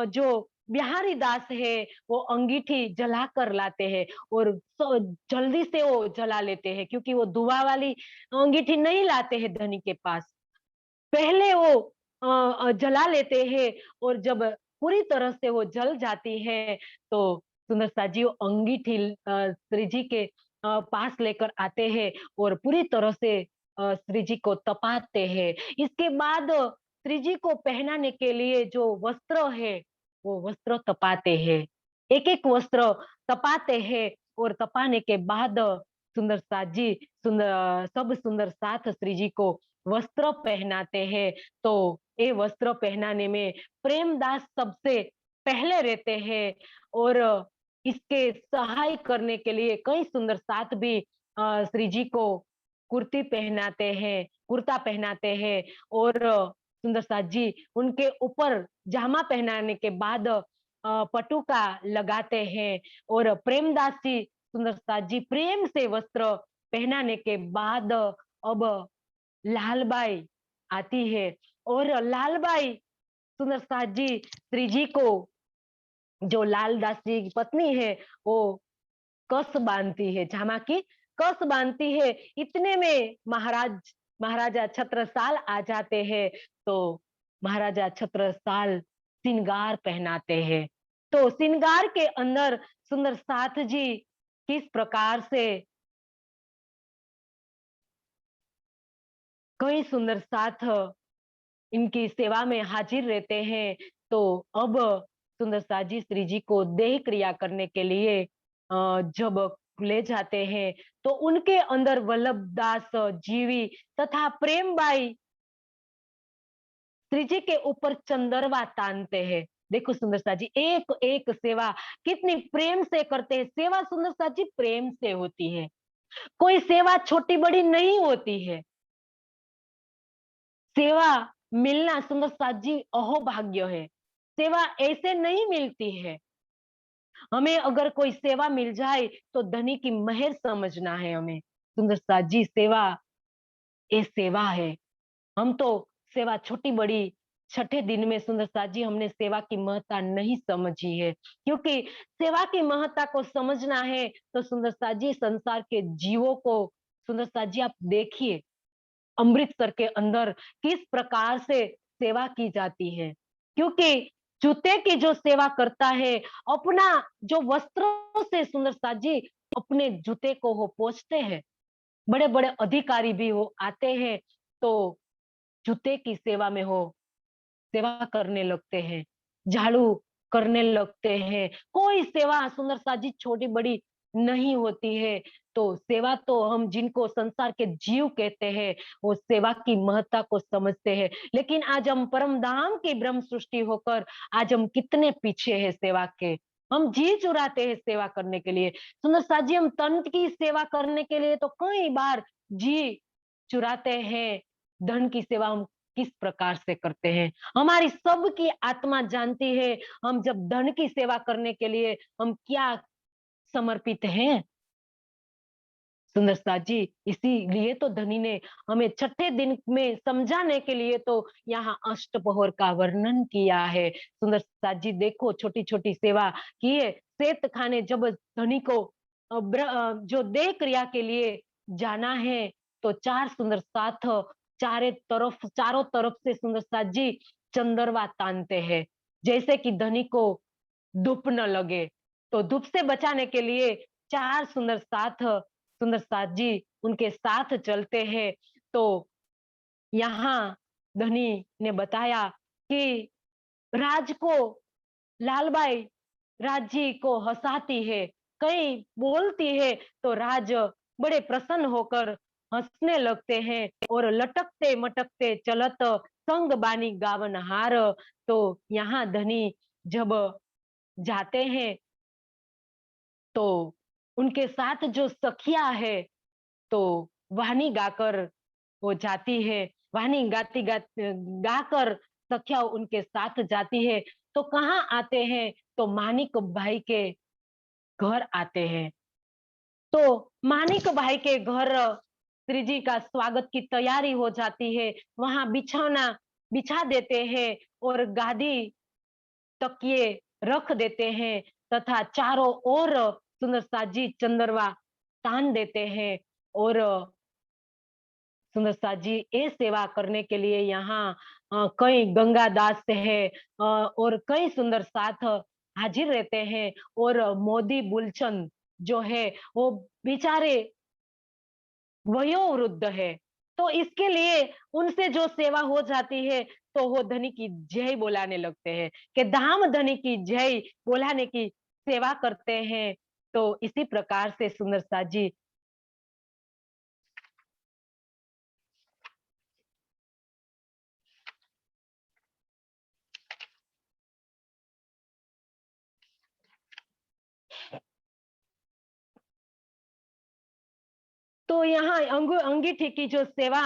जो बिहारी दास है वो अंगीठी जला कर लाते हैं और जल्दी से वो जला लेते हैं क्योंकि वो धुआं वाली अंगीठी नहीं लाते हैं धनी के पास। पहले वो जला लेते हैं और जब पूरी तरह से वो जल जाती है तो सुंदर साथ जी वो अंगीठी श्री जी के पास लेकर आते हैं और पूरी तरह से श्री जी को तपाते हैं। इसके बाद श्री जी को पहनाने के लिए जो वस्त्र है वो वस्त्र तपाते हैं। एक एक वस्त्र तपाते हैं और तपाने के बाद सुंदर साथ जी सब सुंदर साथ श्री जी को वस्त्र पहनाते हैं। तो ये वस्त्र पहनाने में प्रेमदास सबसे पहले रहते हैं और इसके सहाय करने के लिए कई सुंदर साथ भी श्री जी को कुर्ती पहनाते हैं कुर्ता पहनाते हैं और सुंदर साथ जी उनके ऊपर जामा पहनाने के बाद पटुका लगाते हैं और प्रेमदास जी सुंदर साथ जी प्रेम से वस्त्र पहनाने के बाद अब लालबाई आती है और लालबाई सुंदर साथ जी श्री जी को जो लालदास जी की पत्नी है वो कस बांधती है जामा की कस बांधती है, इतने में महाराजा छत्रसाल आ जाते हैं। तो महाराजा छत्रसाल श्रृंगार पहनाते हैं। तो श्रृंगार के अंदर सुंदर साथ जी किस प्रकार से कई सुंदर साथ इनकी सेवा में हाजिर रहते हैं। तो अब सुंदर साथ जी श्री जी को देह क्रिया करने के लिए जब ले जाते हैं, तो उनके अंदर वल्लभदास जीवी तथा प्रेमबाई श्री जी के ऊपर चंदरवा तानते हैं। देखो सुंदर साथ जी एक एक सेवा कितनी प्रेम से करते हैं। सेवा सुंदर साथ जी प्रेम से होती है, कोई सेवा छोटी बड़ी नहीं होती है। सेवा मिलना सुंदर साथ जी अहोभाग्य है। सेवा ऐसे नहीं मिलती है। हमें अगर कोई सेवा मिल जाए तो धनी की मेहर समझना है हमें। सुंदर साथ जी सेवा ये सेवा है। हम तो सेवा छोटी बड़ी छठे दिन में सुंदर साथ जी हमने सेवा की महत्ता नहीं समझी है, क्योंकि सेवा की महत्ता को समझना है तो सुंदर साथ जी संसार के जीवों को सुंदर साथ जी आप देखिए अमृतसर के अंदर किस प्रकार से सेवा की जाती है। क्योंकि जूते की जो सेवा करता है, अपना जो वस्त्रों से सुंदर साथ जी अपने जूते को वो पोंछते हैं। बड़े बड़े अधिकारी भी हो आते हैं तो जूते की सेवा में हो सेवा करने लगते हैं, झाड़ू करने लगते हैं। कोई सेवा सुंदर साथ जी छोटी बड़ी नहीं होती है। तो सेवा तो हम जिनको संसार के जीव कहते हैं वो सेवा की महत्ता को समझते हैं। लेकिन आज हम परम धाम की ब्रह्म सृष्टि होकर आज हम कितने पीछे हैं सेवा के। हम जी चुराते हैं सेवा करने के लिए। सुंदर साथ जी हम तन की सेवा करने के लिए तो कई बार जी चुराते हैं। धन की सेवा हम किस प्रकार से करते हैं, हमारी सबकी आत्मा जानती है। हम जब धन की सेवा करने के लिए हम क्या समर्पित हैं। सुंदर साथ जी इसीलिए तो धनी ने हमें छठे दिन में समझाने के लिए तो यहाँ अष्टपहर का वर्णन किया है। सुंदर साथ जी देखो छोटी छोटी सेवा की है। सेत खाने जब धनी को जो देह क्रिया के लिए जाना है तो चार सुंदर साथ चारों तरफ से सुंदर साथ जी चंदरवा तानते हैं, जैसे कि धनी को धूप न लगे। तो धूप से बचाने के लिए चार सुंदर साथ जी उनके साथ चलते हैं। तो यहाँ धनी ने बताया कि राज को लालबाई राज जी को हंसाती है, कहीं बोलती है तो राज बड़े प्रसन्न होकर हंसने लगते हैं और लटकते मटकते चलत संग बानी गावन हार। तो यहाँ धनी जब जाते हैं तो उनके साथ जो सखिया है तो वाहनी गाकर वो जाती है। वाहनी गाती गाती गाकर सखिया उनके साथ जाती है। तो कहाँ आते हैं तो मानिक भाई के घर आते हैं। तो मानिक भाई के घर श्री जी का स्वागत की तैयारी हो जाती है। वहां बिछौना बिछा देते हैं और गादी तकिए रख देते हैं तथा चारों ओर सुंदर साथ जी चंदरवा तान देते हैं। और सुंदर साथ जी ये सेवा करने के लिए यहाँ कई गंगादास है और कई सुंदर साथ हाजिर रहते हैं। और मोदी बुलचंद जो है वो बेचारे वयोवृद्ध है। तो इसके लिए उनसे जो सेवा हो जाती है तो वो धनी की जय बोलाने लगते हैं कि धाम धनी की जय बोलाने की सेवा करते हैं। तो इसी प्रकार से सुंदर साथ जी तो यहाँ अंगीठी की जो सेवा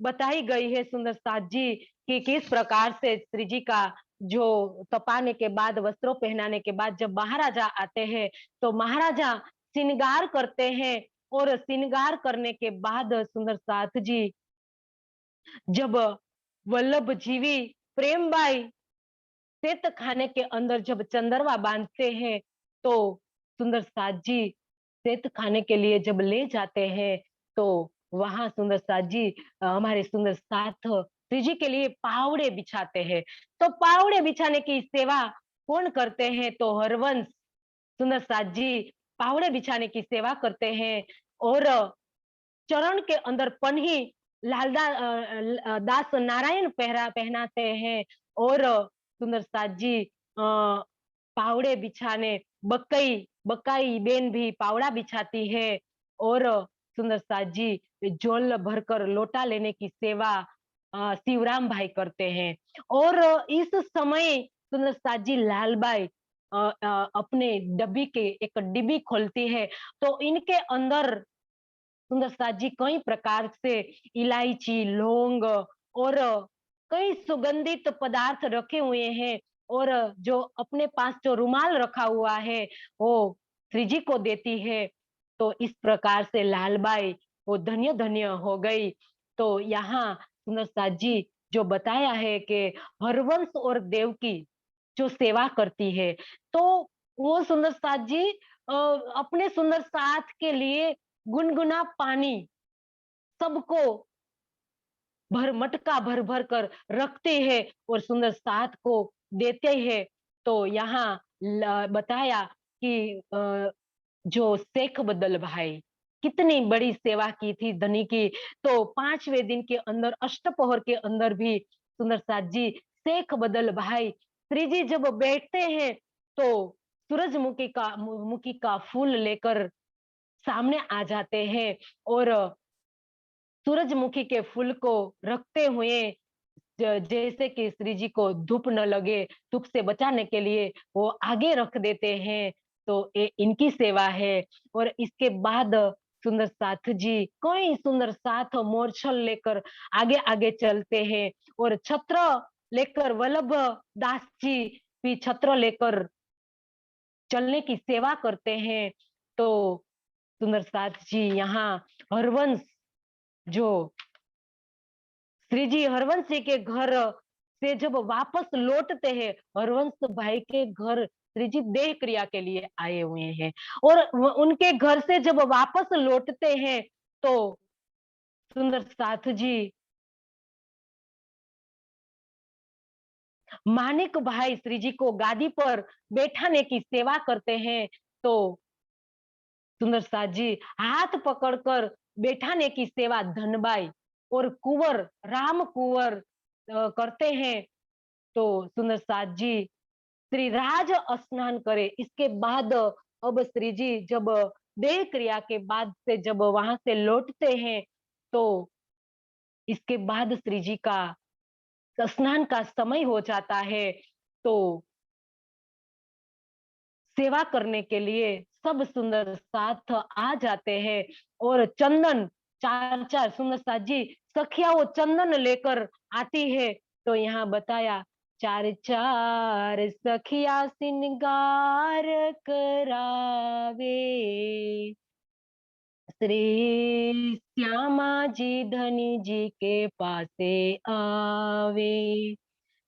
बताई गई है सुंदर साथ जी कि किस प्रकार से श्री जी का जो तपाने के बाद वस्त्रों पहनाने के बाद जब महाराजा आते हैं तो महाराजा श्रृंगार करते हैं। और श्रृंगार करने के बाद सुंदर साथ जी जब वल्लभ जीवी प्रेमबाई सेत खाने के अंदर जब चंदरवा बांधते हैं तो सुंदर साथ जी सेत खाने के लिए जब ले जाते हैं, तो वहाँ सुंदर साथ जी हमारे सुंदर साथ श्री जी के लिए पावड़े बिछाते हैं। तो पावड़े बिछाने की सेवा कौन करते हैं? तो हरवंश सुंदर साथ जी पावड़े बिछाने की सेवा करते हैं और चरण के अंदर पन्ही दास नारायण पहनाते हैं और सुंदर साथ जी पावड़े बिछाने बकई बकाई बेन भी पावड़ा बिछाती है और सुंदर साथ जी जोल भरकर लोटा लेने की सेवा शिवराम भाई करते हैं और इस समय सुंदर साथ जी लालबाई अपने डब्बी के एक डिब्बी खोलती है तो इनके अंदर सुंदर साथ जी कई प्रकार से इलायची, लौंग और कई सुगंधित पदार्थ रखे हुए हैं और जो अपने पास जो रुमाल रखा हुआ है, वो श्री जी को देती है। तो इस प्रकार से लालबाई वो धन्य-धन्य हो गई। तो यहाँ सुंदर साथ जी जो बताया है कि हरवंश और देवकी जो सेवा करती है, तो वो सुंदर साथ जी अपने सुंदर साथ के लिए गुनगुना पानी सबको मटका भर भर कर रखते हैं और सुंदर साथ को देते हैं। तो यहाँ बताया कि जो शेख बदल भाई कितनी बड़ी सेवा की थी धनी की। तो 5वें दिन के अंदर अष्टपहर के अंदर भी सुंदर साथ जी शेख बदल भाई श्री जी जब बैठते हैं तो मुखी का फूल लेकर सामने आ जाते हैं और सूरजमुखी के फूल को रखते हुए जैसे कि श्री जी को धूप न लगे, धूप से बचाने के लिए वो आगे रख देते हैं। तो ये इनकी सेवा है और इसके बाद सुंदर साथ जी कई सुंदर साथ मोरछल लेकर आगे आगे चलते हैं और छत्र लेकर वल्लभ दास जी भी छत्र लेकर चलने की सेवा करते हैं। तो सुंदर साथ जी यहाँ हरवंश जो श्री जी हरवंश जी के घर से जब वापस लौटते हैं, हरवंश भाई के घर श्री जी देह क्रिया के लिए आए हुए हैं और उनके घर से जब वापस लौटते हैं तो सुंदर साथ जी मानिक भाई श्री जी को गादी पर बैठाने की सेवा करते हैं। तो सुंदर साथ जी हाथ पकड़कर बैठाने की सेवा धनबाई और कुंवर राम कुंवर करते हैं। तो सुंदर साथ जी श्री राज स्नान करे इसके बाद अब श्री जी जब देह क्रिया के बाद से जब वहां से लौटते हैं तो इसके बाद श्री जी का स्नान का समय हो जाता है। तो सेवा करने के लिए सब सुंदर साथ आ जाते हैं और चंदन चार चार सुंदर साथ जी सखिया वो चंदन लेकर आती है। तो यहाँ बताया चार चार सखिया सिंगार करावे श्री श्यामा जी धनी जी के पासे आवे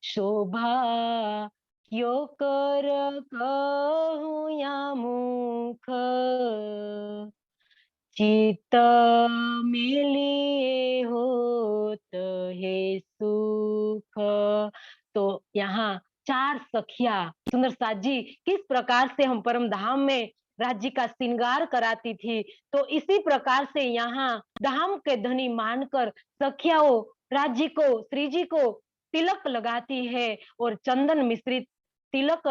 शोभा क्यों कर कहूँ या मुख चित में लिए होत है सुख। तो यहाँ चार सखिया सुंदर साथ जी किस प्रकार से हम परम धाम में राज्य का श्रृंगार कराती थी तो इसी प्रकार से यहाँ धाम के धनी मानकर सखियाओं राज्य को श्री जी को तिलक लगाती है और चंदन मिश्रित तिलक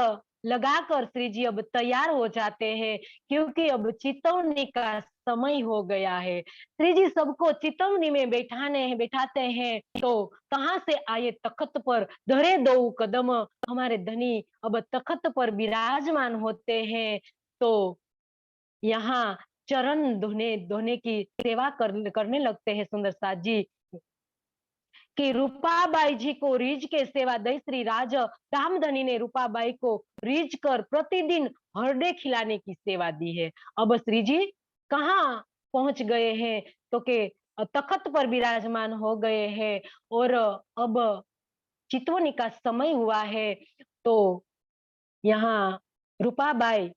लगाकर श्री जी अब तैयार हो जाते हैं क्योंकि अब चितौनी का समय हो गया है। श्री जी सबको चितौनी में बैठाते हैं तो कहाँ से आए तख्त पर धरे दो कदम हमारे धनी अब तख्त पर विराजमान होते हैं। तो यहाँ चरण धोने धोने की सेवा करने लगते हैं सुंदर साथ जी कि रूपाबाई जी को रीझ के सेवा दई श्री राज रामधनी ने रूपाबाई को रीझ कर प्रतिदिन हरडे खिलाने की सेवा दी है। अब श्री जी कहाँ पहुंच गए हैं तो के तख्त पर विराजमान हो गए हैं और अब चितवनी का समय हुआ है। तो यहाँ रूपाबाई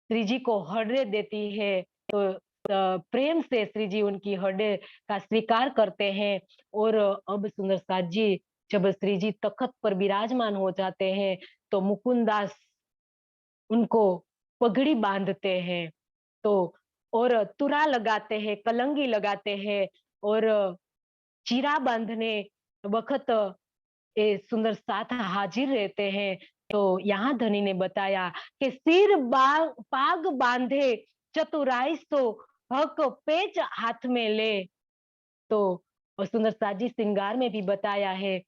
श्री जी को हृदय देती है, तो प्रेम से श्री जी उनकी हृदय का स्वीकार करते हैं। और अब सुंदर साथ जी जब श्री जी तख्त पर विराजमान हो जाते हैं, तो मुकुंदास उनको पगड़ी बांधते हैं, तो और तुरा लगाते हैं, कलंगी लगाते हैं, और चीरा बांधने वक़्त ये सुंदर साथ हाजिर रहते हैं। तो यहाँ धनी ने बताया कि सिर पाग बांधे चतुराई सो हक पेच हाथ में ले। तो और सुंदर साथ जी श्रृंगार में भी बताया है,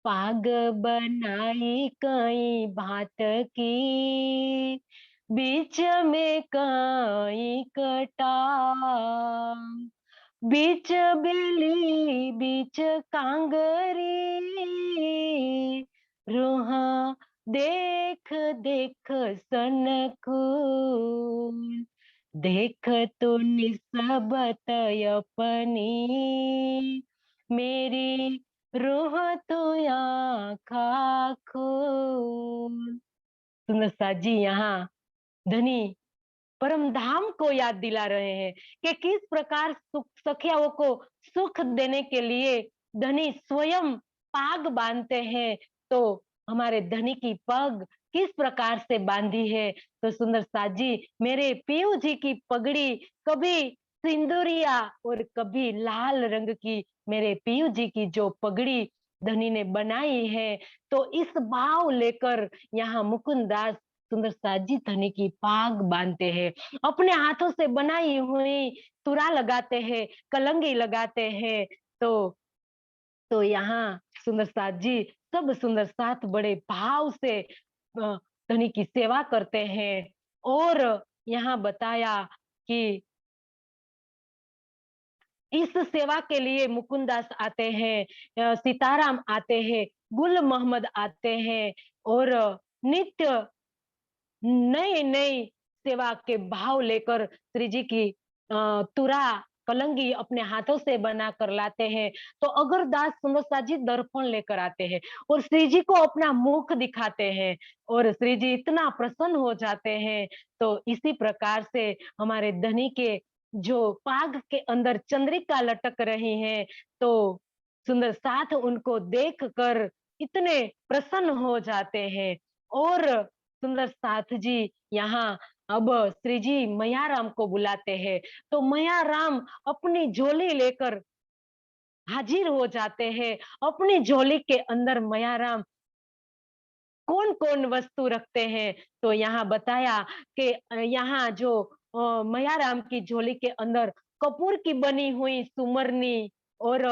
पाग बनाई कई भांत की, बीच में कई कटाम, बीच बेली बीच कांगरी, रोहा देख देख सनकून, देख तो निस्बत अपनी, मेरी रूह तो आँखा खून। सुनो साजी यहाँ धनी परम धाम को याद दिला रहे हैं कि किस प्रकार सुख सखियाओं को सुख देने के लिए धनी स्वयं पाग बांधते हैं। तो हमारे धनी की पग किस प्रकार से बांधी है, तो सुंदर साथ जी मेरे पीयू जी की पगड़ी कभी सिंदूरिया और कभी लाल रंग की मेरे पीयू जी की जो पगड़ी धनी ने बनाई है, तो इस भाव लेकर यहाँ मुकुंदास सुंदर साथ जी धनी की पाग बांधते हैं, अपने हाथों से बनाई हुई तुरा लगाते हैं, कलंगी लगाते हैं। तो यहाँ सुंदर साथ जी सब सुंदर साथ बड़े भाव से धनी की सेवा करते हैं। और यहाँ बताया कि इस सेवा के लिए मुकुंदास आते हैं, सीताराम आते हैं, गुल मोहम्मद आते हैं, और नित्य नई-नई सेवा के भाव लेकर श्री जी की तुरा कलंगी अपने हाथों से बना कर लाते हैं। तो अगरदास सुंदरसा जी दर्पण लेकर आते हैं और श्री जी को अपना मुख दिखाते हैं, और श्री जी इतना प्रसन्न हो जाते हैं। तो इसी प्रकार से हमारे धनी के जो पाग के अंदर चंद्रिका लटक रही है, तो सुंदर साथ उनको देख कर इतने प्रसन्न हो जाते हैं। और सुंदर साथ जी यहाँ अब श्री जी मैयाराम को बुलाते हैं, तो मैयाराम अपनी झोली लेकर हाजिर हो जाते हैं। अपनी झोली के अंदर मैयाराम कौन-कौन वस्तु रखते हैं, तो यहाँ बताया कि यहाँ जो मैयाराम की झोली के अंदर कपूर की बनी हुई सुमरनी, और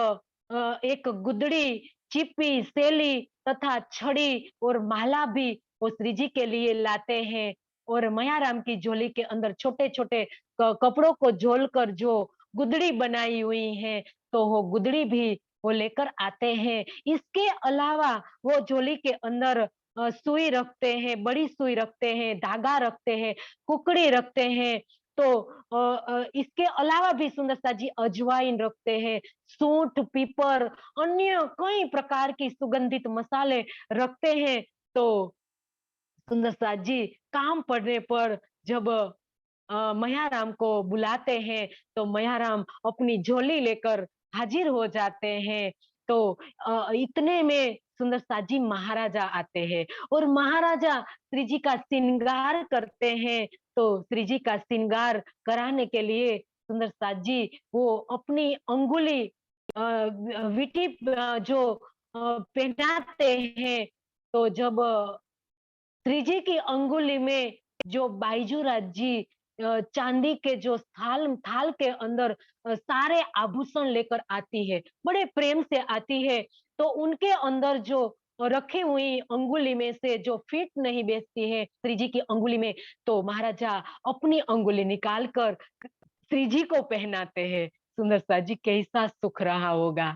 एक गुदड़ी, चिप्पी, सेली तथा छड़ी और माला भी वो श्री जी के लिए लाते हैं। और मैयाराम की झोली के अंदर छोटे-छोटे कपड़ों को झोलकर जो गुदड़ी बनाई हुई है, तो वो गुदड़ी भी वो लेकर आते हैं। इसके अलावा वो झोली के अंदर सुई रखते हैं, बड़ी सुई रखते हैं, धागा रखते हैं, कुकड़ी रखते हैं। तो इसके अलावा भी सुंदरसा जी अजवाइन रखते हैं, सूंठ, पीपर, अन्य कई प्रकार की सुगंधित मसाले रखते हैं। तो सुंदरसा जी काम पड़ने पर जब मैयाराम को बुलाते हैं, तो मैयाराम अपनी झोली लेकर हाजिर हो जाते हैं। तो इतने में सुंदर साथ जी महाराजा आते हैं, और महाराजा श्री जी का श्रृंगार करते हैं। तो श्री जी का श्रृंगार कराने के लिए सुंदर साथ जी वो अपनी अंगुली विटी जो पहनाते हैं। तो जब श्री जी की अंगुली में जो बाईजूराज जी चांदी के जो थाल थाल के अंदर सारे आभूषण लेकर आती है, बड़े प्रेम से आती है। तो उनके अंदर जो रखी हुई अंगुली में से जो फिट नहीं बैठती है श्री जी की अंगुली में, तो महाराजा अपनी अंगुली निकाल कर श्री जी को पहनाते हैं। सुंदर सा जी कैसा सुख रहा होगा।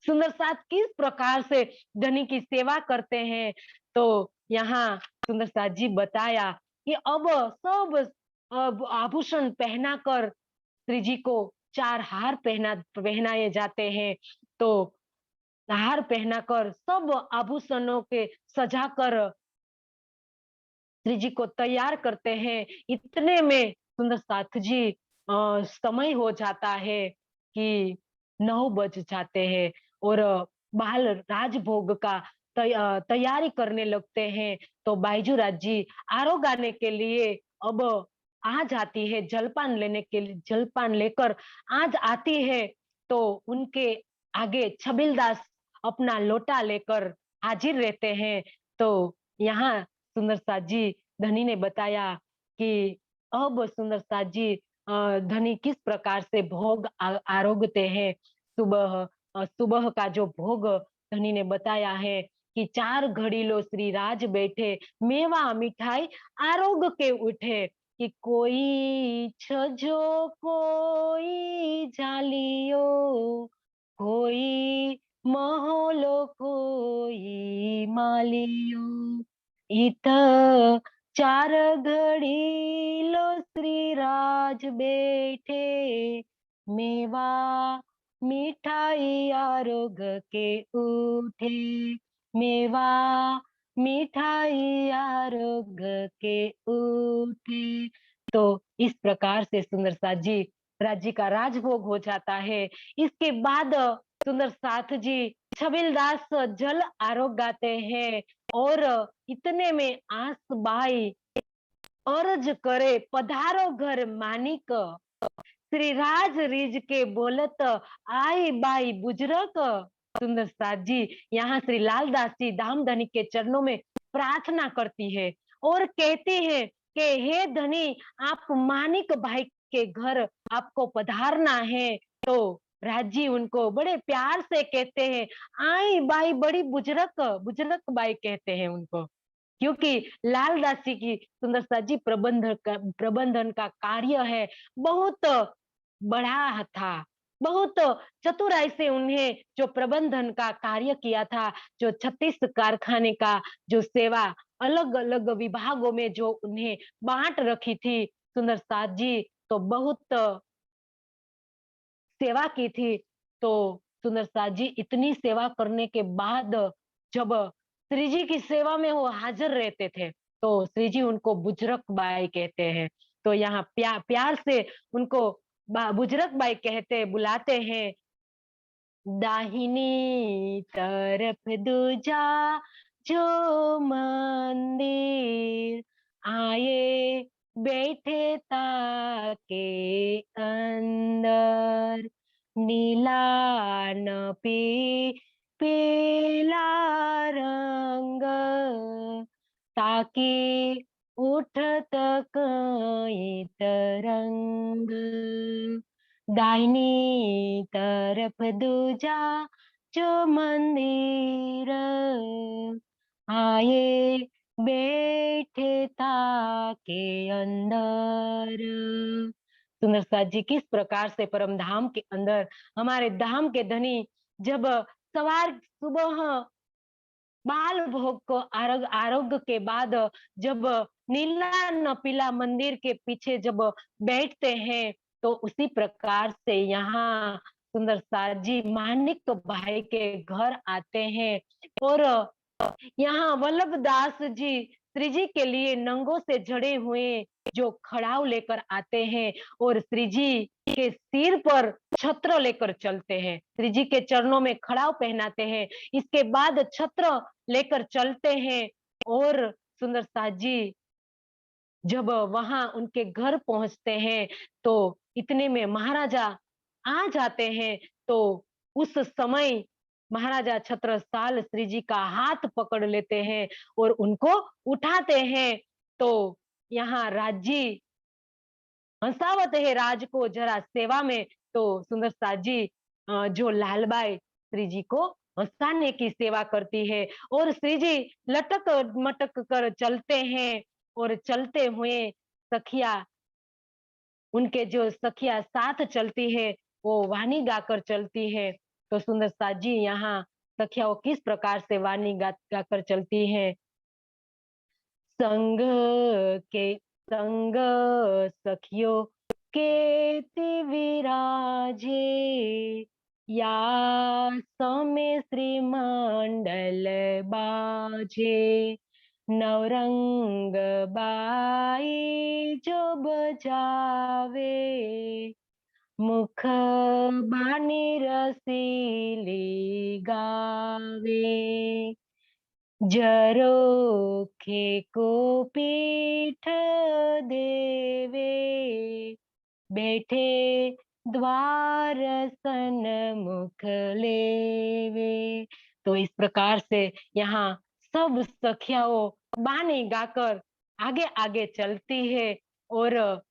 सुंदर साथ किस प्रकार से धनी की सेवा करते हैं, तो यहाँ सुंदर साथ जी बताया कि अब सब आभूषण पहनाकर श्री जी को 4 हार पहनाए जाते हैं। तो हार पहनाकर सब आभूषणों के सजाकर श्री जी को तैयार करते हैं। इतने में सुंदर साथ जी समय हो जाता है कि 9 बज जाते हैं और बाल राजभोग का तैयारी करने लगते हैं। तो बायजूराज जी आरोग आने के लिए अब आ जाती है, जलपान लेने के लिए जलपान लेकर आज आती है। तो उनके आगे छबिलदास अपना लोटा लेकर हाजिर रहते हैं। तो यहाँ सुंदर साथ जी धनी ने बताया कि अब सुंदर साथ जी धनी किस प्रकार से भोग आरोगते हैं। सुबह का जो भोग धनी ने बताया है कि 4 घड़ीलो श्री राज बैठे, मेवा मिठाई आरोग के उठे, कि कोई छजो कोई जालियो, कोई महलो कोई मालियो, इत 4 घड़ी लो श्री राज बैठे, मेवा मिठाई आरोग के उठे, मेवा मिठाई आरोग के उठे। तो इस प्रकार से सुंदर साथ जी राज्य का राजभोग हो जाता है। इसके बाद सुंदर साथ जी छबिलदास जल आरोग गाते हैं और इतने में आस बाई अर्ज करे, पधारो घर मानिक, श्री राज रिज के बोलत आई बाई बुजरक। सुंदर साथ जी यहाँ श्री लालदास जी धामधनी के चरणों में प्रार्थना करती है और कहती है कि हे धनी, आप मानिक भाई के घर आपको पधारना है। तो राजी उनको बड़े प्यार से कहते हैं, आई बाई बड़ी बुजरक, बुजरक बाई कहते हैं उनको, क्योंकि लालदास जी की सुंदर साथ जी प्रबंधन का कार्य है बहुत बड़ा था। बहुत चतुराई से उन्हें जो प्रबंधन का कार्य किया था, जो 36 कारखाने का जो सेवा अलग-अलग विभागों में जो उन्हें बाँट रखी थी सुंदर साथ जी, तो बहुत सेवा की थी। तो सुंदर साथ जी इतनी सेवा करने के बाद जब श्री जी की सेवा में वो हाजिर रहते थे, तो श्री जी उनको बुजरक बाई कहते हैं। तो यहाँ प्यार से उनको बुजरक बाई कहते बुलाते हैं। दाहिनी तरफ दूजा जो मंदिर, आए बैठे ताके अंदर, नीला न पीला रंग, ताकि उठत कई तरंग, दाहिनी तरफ दूजा जो मंदिर, आए बैठे ताके अंदर। सुंदर साथ जी किस प्रकार से परम धाम के अंदर हमारे धाम के धनी जब सवार सुबह बाल भोग को आरोग्य के बाद जब नीला न पीला मंदिर के पीछे जब बैठते हैं, तो उसी प्रकार से यहाँ सुंदर साथ जी मानिक भाई के घर आते हैं और यहाँ वल्लभ दास जी श्री जी के लिए नंगों से जड़े हुए जो खड़ाऊ लेकर आते हैं और श्री जी के सिर पर छत्र लेकर चलते हैं, श्री जी के चरणों में खड़ाऊ पहनाते हैं। इसके बाद छत्र लेकर चलते हैं और सुंदर साथ जी जब वहां उनके घर पहुंचते हैं, तो इतने में महाराजा आ जाते हैं। तो उस समय महाराजा छत्रसाल श्री जी का हाथ पकड़ लेते हैं और उनको उठाते हैं। तो यहाँ राजी हंसावत है राज को जरा सेवा में। तो सुंदर साथ जी जो लालबाई श्री जी को हंसाने की सेवा करती है और श्री जी लटक मटक कर चलते हैं और चलते हुए सखिया उनके जो सखिया साथ चलती है वो वाणी गाकर चलती है। तो सुंदर साथ जी यहाँ सखिया वो किस प्रकार से वाणी गाकर चलती है। संग के संग सखियों के विराजे, या सौम्य श्रीमंडल बाजे, नवरंग बाई जो बजावे, मुख बानी रसीली गावे। झरोखे को पीठ देवे, बैठे द्वार सन्मुख लेवे। तो इस प्रकार से यहाँ सब सखियाओं बानी गाकर आगे आगे चलती है और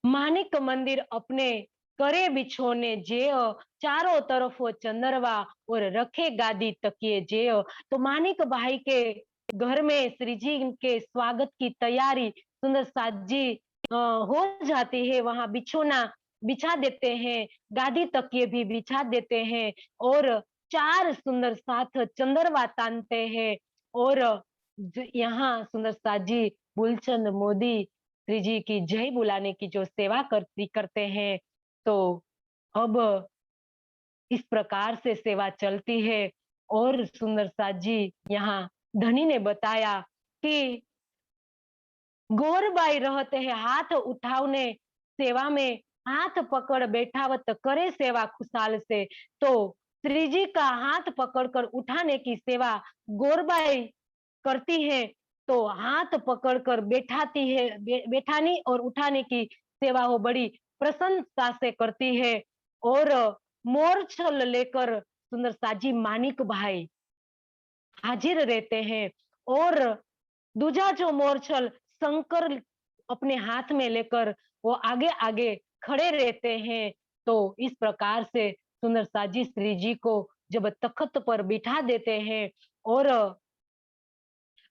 मानिक मंदिर अपने करे बिछोने जेओ, चारों तरफ वो चंदरवा और रखे गादी तकिए जेओ। तो मानिक भाई के घर में श्री जी के स्वागत की तैयारी सुंदर साथ जी हो जाती है। वहां बिछोना बिछा देते हैं, गादी तकिए भी बिछा देते हैं और चार सुंदर साथ चंदरवा तानते हैं और यहाँ सुंदर साथ जी मूलचंद मोदी श्री जी की जय बुलाने की जो सेवा करते हैं। तो अब इस प्रकार से सेवा चलती है और सुंदर साथ जी यहाँ धनी ने बताया कि गोरबाई रहते हैं हाथ उठावने सेवा में, हाथ पकड़ बैठावत करे सेवा खुशाल से। तो श्री जी का हाथ पकड़कर उठाने की सेवा गोरबाई करती है। तो हाथ पकड़कर बैठाती है, बैठानी और उठाने की सेवा वो बड़ी प्रसन्नता से करती है और मोरछल लेकर सुंदर साजी मानिक भाई हाजिर रहते हैं और दूजा जो मोरछल शंकर अपने हाथ में लेकर वो आगे आगे खड़े रहते हैं। तो इस प्रकार से सुंदर साजी श्री जी को जब तख्त पर बिठा देते हैं और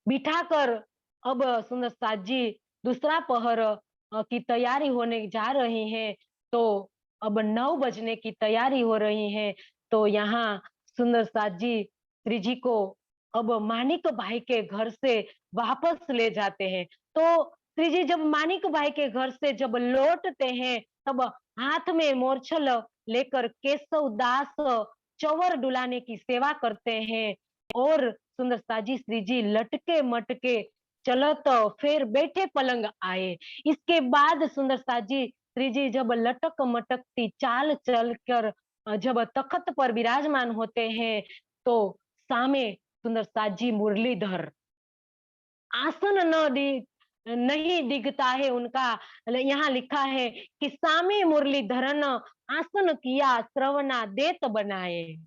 बिठाकर अब सुंदर साथ जी दूसरा पहर की तैयारी होने जा रही है। तो अब 9 बजने की तैयारी हो रही है। तो यहाँ सुंदर साथ जी श्री जी को अब मानिक भाई के घर से वापस ले जाते हैं। तो श्री जी जब मानिक भाई के घर से जब लौटते हैं तब हाथ में मोरछल लेकर केशव दास चौवर डुलाने की सेवा करते हैं और सुंदर साजी श्री जी लटके मटके चलत फिर बैठे पलंग आए। इसके बाद सुंदर साजी श्री जी जब लटक मटकती चाल चलकर जब तख्त पर विराजमान होते हैं तो सामे सुंदर साजी मुरलीधर आसन नहीं दिखता है उनका। यहाँ लिखा है कि सामे मुरलीधरन आसन किया श्रवणा देत बनाए।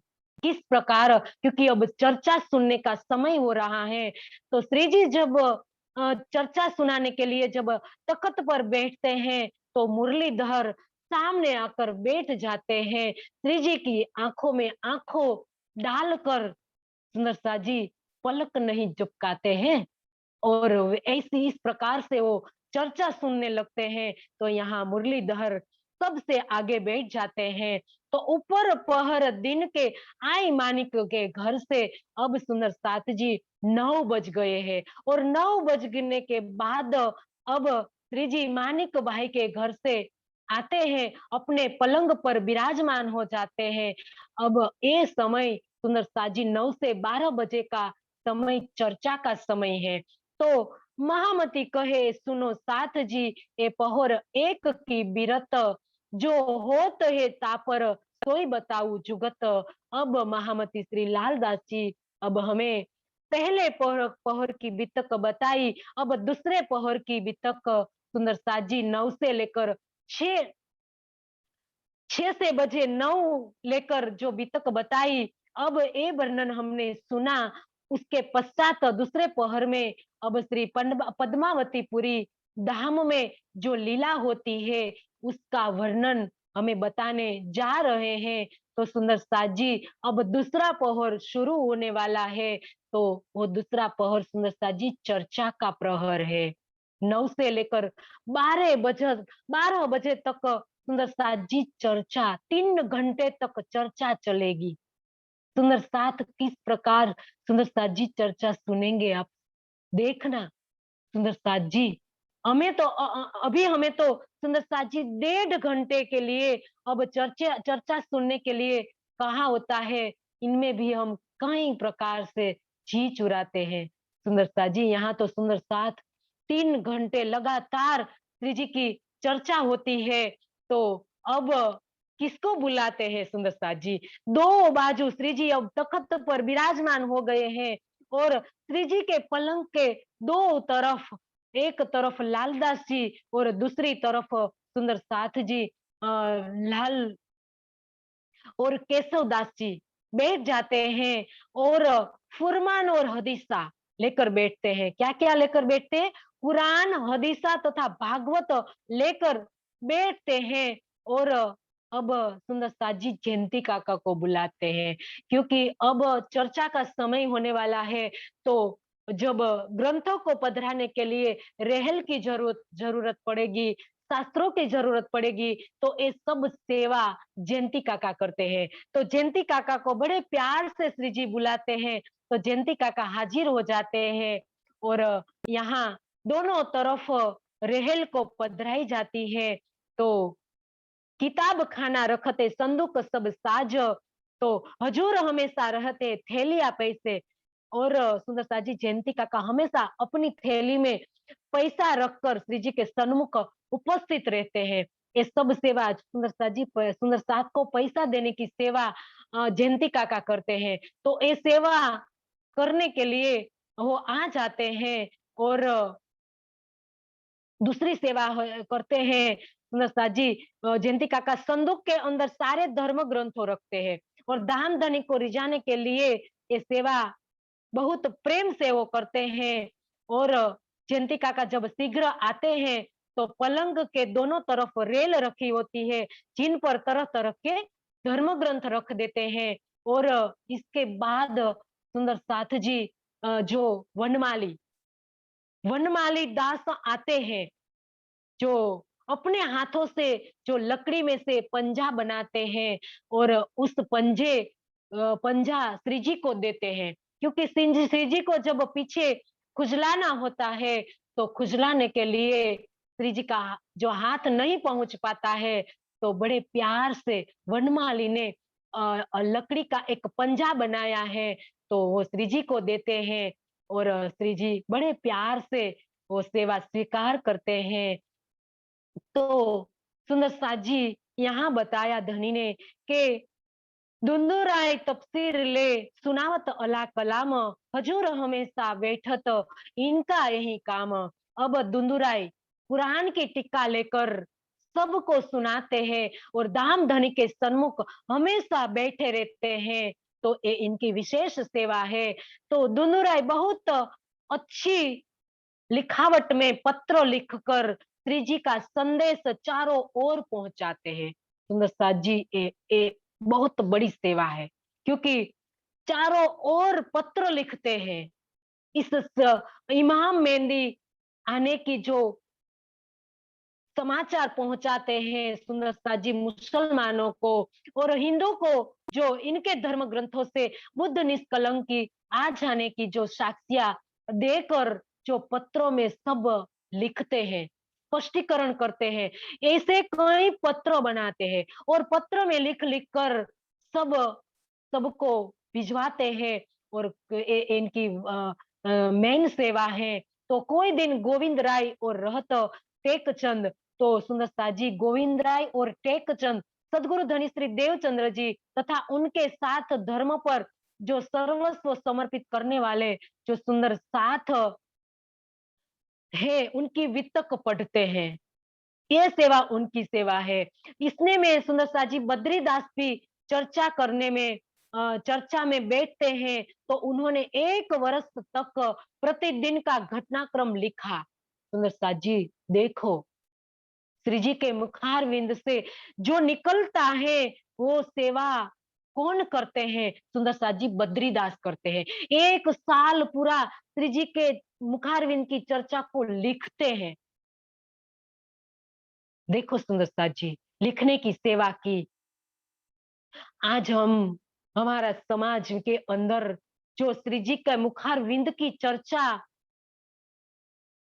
किस प्रकार, क्योंकि अब चर्चा सुनने का समय हो रहा है। तो श्री जी जब चर्चा सुनाने के लिए जब तख्त पर बैठते हैं तो मुरलीधर सामने आकर बैठ जाते हैं। श्री जी की आंखों में आंखों डालकर सुंदर सा जी पलक नहीं झपकाते हैं और ऐसी इस प्रकार से वो चर्चा सुनने लगते हैं। तो यहाँ मुरलीधर सबसे आगे बैठ जाते हैं। तो ऊपर पहर दिन के आई मानिक के घर से अब सुंदर साथ जी 9 बज गए हैं और 9 बजने के बाद अब श्री जी मानिक भाई के घर से आते हैं, अपने पलंग पर विराजमान हो जाते हैं। अब ये समय सुंदर साथ जी 9 से 12 बजे का समय चर्चा का समय है। तो महामती कहे सुनो साथ जी ए पहोर एक की बिरत, जो होत है तापर सोई बताऊ जुगत। अब महामती श्री लालदास जी अब हमें पहले पहर की बितक बताई, अब दूसरे पहर की बितक सुंदर साथ जी 9 से लेकर 6 से बजे 9 लेकर जो बितक बताई, अब ये वर्णन हमने सुना। उसके पश्चात दूसरे पहर में अब श्री पद्मावतीपुरी धाम में जो लीला होती है उसका वर्णन हमें बताने जा रहे हैं। तो सुंदर साथ जी अब दूसरा पहर शुरू होने वाला है। तो वो दूसरा पहर सुंदर साथ जी चर्चा का प्रहर है। 9 से लेकर 12 बजे तक सुंदर साथ जी चर्चा, 3 घंटे तक चर्चा चलेगी। सुंदर साथ किस प्रकार सुंदर साथ जी चर्चा सुनेंगे आप देखना। सुंदर साथ जी हमें तो अभी हमें तो सुंदर साथ जी 1.5 घंटे के लिए अब चर्चा चर्चा सुनने के लिए कहा होता है। इनमें भी हम कई प्रकार से जी चुराते हैं। सुंदर साथ जी, यहाँ तो सुंदर साथ 3 घंटे लगातार श्री जी की चर्चा होती है, तो अब किसको बुलाते हैं सुंदर साथ जी? 2 बाजू श्री जी अब तख्त पर विराजमान हो गए हैं और श्री जी के पलंग के 2 तरफ, एक तरफ लालदास जी और दूसरी तरफ सुंदर साथ जी लाल और केशवदास जी बैठ जाते हैं और फुरमान और हदीसा लेकर बैठते हैं। क्या-क्या लेकर बैठते हैं? कुरान, हदीसा तथा भागवत लेकर बैठते हैं और अब सुंदर साथ जी जयंती काका को बुलाते हैं क्योंकि अब चर्चा का समय होने वाला है, तो जब ग्रंथों को पधराने के लिए रेहल की जरूरत पड़ेगी, शास्त्रों की जरूरत पड़ेगी, तो ये सब सेवा जयंती काका करते हैं। तो जयंती काका को बड़े प्यार से श्री जी बुलाते हैं, तो जयंती काका हाजिर हो जाते हैं और यहाँ दोनों तरफ रेहल को पधराई जाती है। तो किताब खाना रखते संदूक सब साज, तो हजूर हमेशा रहते थैलिया पैसे और सुंदर साथ जी जयंती काका हमेशा अपनी थैली में पैसा रखकर श्री जी के सन्मुख उपस्थित रहते हैं। ये सब सेवा सुंदर साथ जी सुंदर साथ को पैसा देने की सेवा जयंती काका करते हैं। तो ये सेवा करने के लिए वो आ जाते हैं और दूसरी सेवा करते हैं सुंदर साथ जी। जयंती काका संदूक के अंदर सारे धर्म ग्रंथों रखते हैं और दान धनी को रिझाने के लिए ये सेवा बहुत प्रेम से वो करते हैं और जयंती काका जब शीघ्र आते हैं तो पलंग के दोनों तरफ रेल रखी होती है जिन पर तरह तरह के धर्म ग्रंथ रख देते हैं और इसके बाद सुंदर साथ जी जो वनमाली वनमाली दास आते हैं, जो अपने हाथों से जो लकड़ी में से पंजा बनाते हैं और उस पंजा श्री जी को देते हैं क्योंकि श्री जी को जब पीछे खुजलाना होता है तो खुजलाने के लिए श्री जी का जो हाथ नहीं पहुंच पाता है, तो बड़े प्यार से वनमाली ने लकड़ी का एक पंजा बनाया है, तो वो श्री जी को देते हैं और श्री जी बड़े प्यार से वो सेवा स्वीकार करते हैं। तो सुंदर साथ जी यहाँ बताया धनी ने कि दुंदुराय तफसीर ले सुनावत अला कलाम, हजूर हमेशा बैठत इनका यही काम। अब दुंदुराय कुरान की टीका लेकर सबको सुनाते हैं और दाम धनी के सन्मुख हमेशा बैठे रहते हैं, तो ये इनकी विशेष सेवा है। तो दुंदुराय बहुत अच्छी लिखावट में पत्र लिखकर श्री जी का संदेश चारों ओर पहुंचाते हैं। सुंदर साथ जी ये बहुत बड़ी सेवा है क्योंकि चारों ओर पत्र लिखते हैं। इस इमाम मेहंदी आने की जो समाचार पहुंचाते हैं सुंदर साथ जी मुसलमानों को और हिंदू को, जो इनके धर्म ग्रंथों से बुद्ध निष्कलंक की आ जाने की जो साक्ष्या देकर जो पत्रों में सब लिखते हैं, स्पष्टीकरण करते हैं, ऐसे कई पत्र बनाते हैं और पत्र में लिख लिख कर सब सबको भिजवाते हैं और इनकी मेन सेवा है। तो कोई दिन गोविंद राय और रहत टेकचंद, तो सुंदर साथ जी गोविंद राय और टेकचंद सदगुरु धनी श्री देवचंद्र जी तथा उनके साथ धर्म पर जो सर्वस्व समर्पित करने वाले जो सुंदर साथ है, उनकी वितक पढ़ते हैं। ये सेवा उनकी सेवा है। इसने में सुंदर साथ जी बद्रीदास भी चर्चा करने में चर्चा में बैठते हैं, तो उन्होंने 1 वर्ष तक प्रतिदिन का घटनाक्रम लिखा। सुंदर साथ जी देखो, श्री जी के मुखारविंद से जो निकलता है वो सेवा कौन करते हैं? सुंदर साथ जी बद्रीदास करते हैं। 1 साल पूरा श्री जी के मुखारविंद की चर्चा को लिखते हैं। देखो सुंदर साथ जी लिखने की सेवा की। आज हम हमारा समाज के अंदर जो श्री जी के मुखारविंद की चर्चा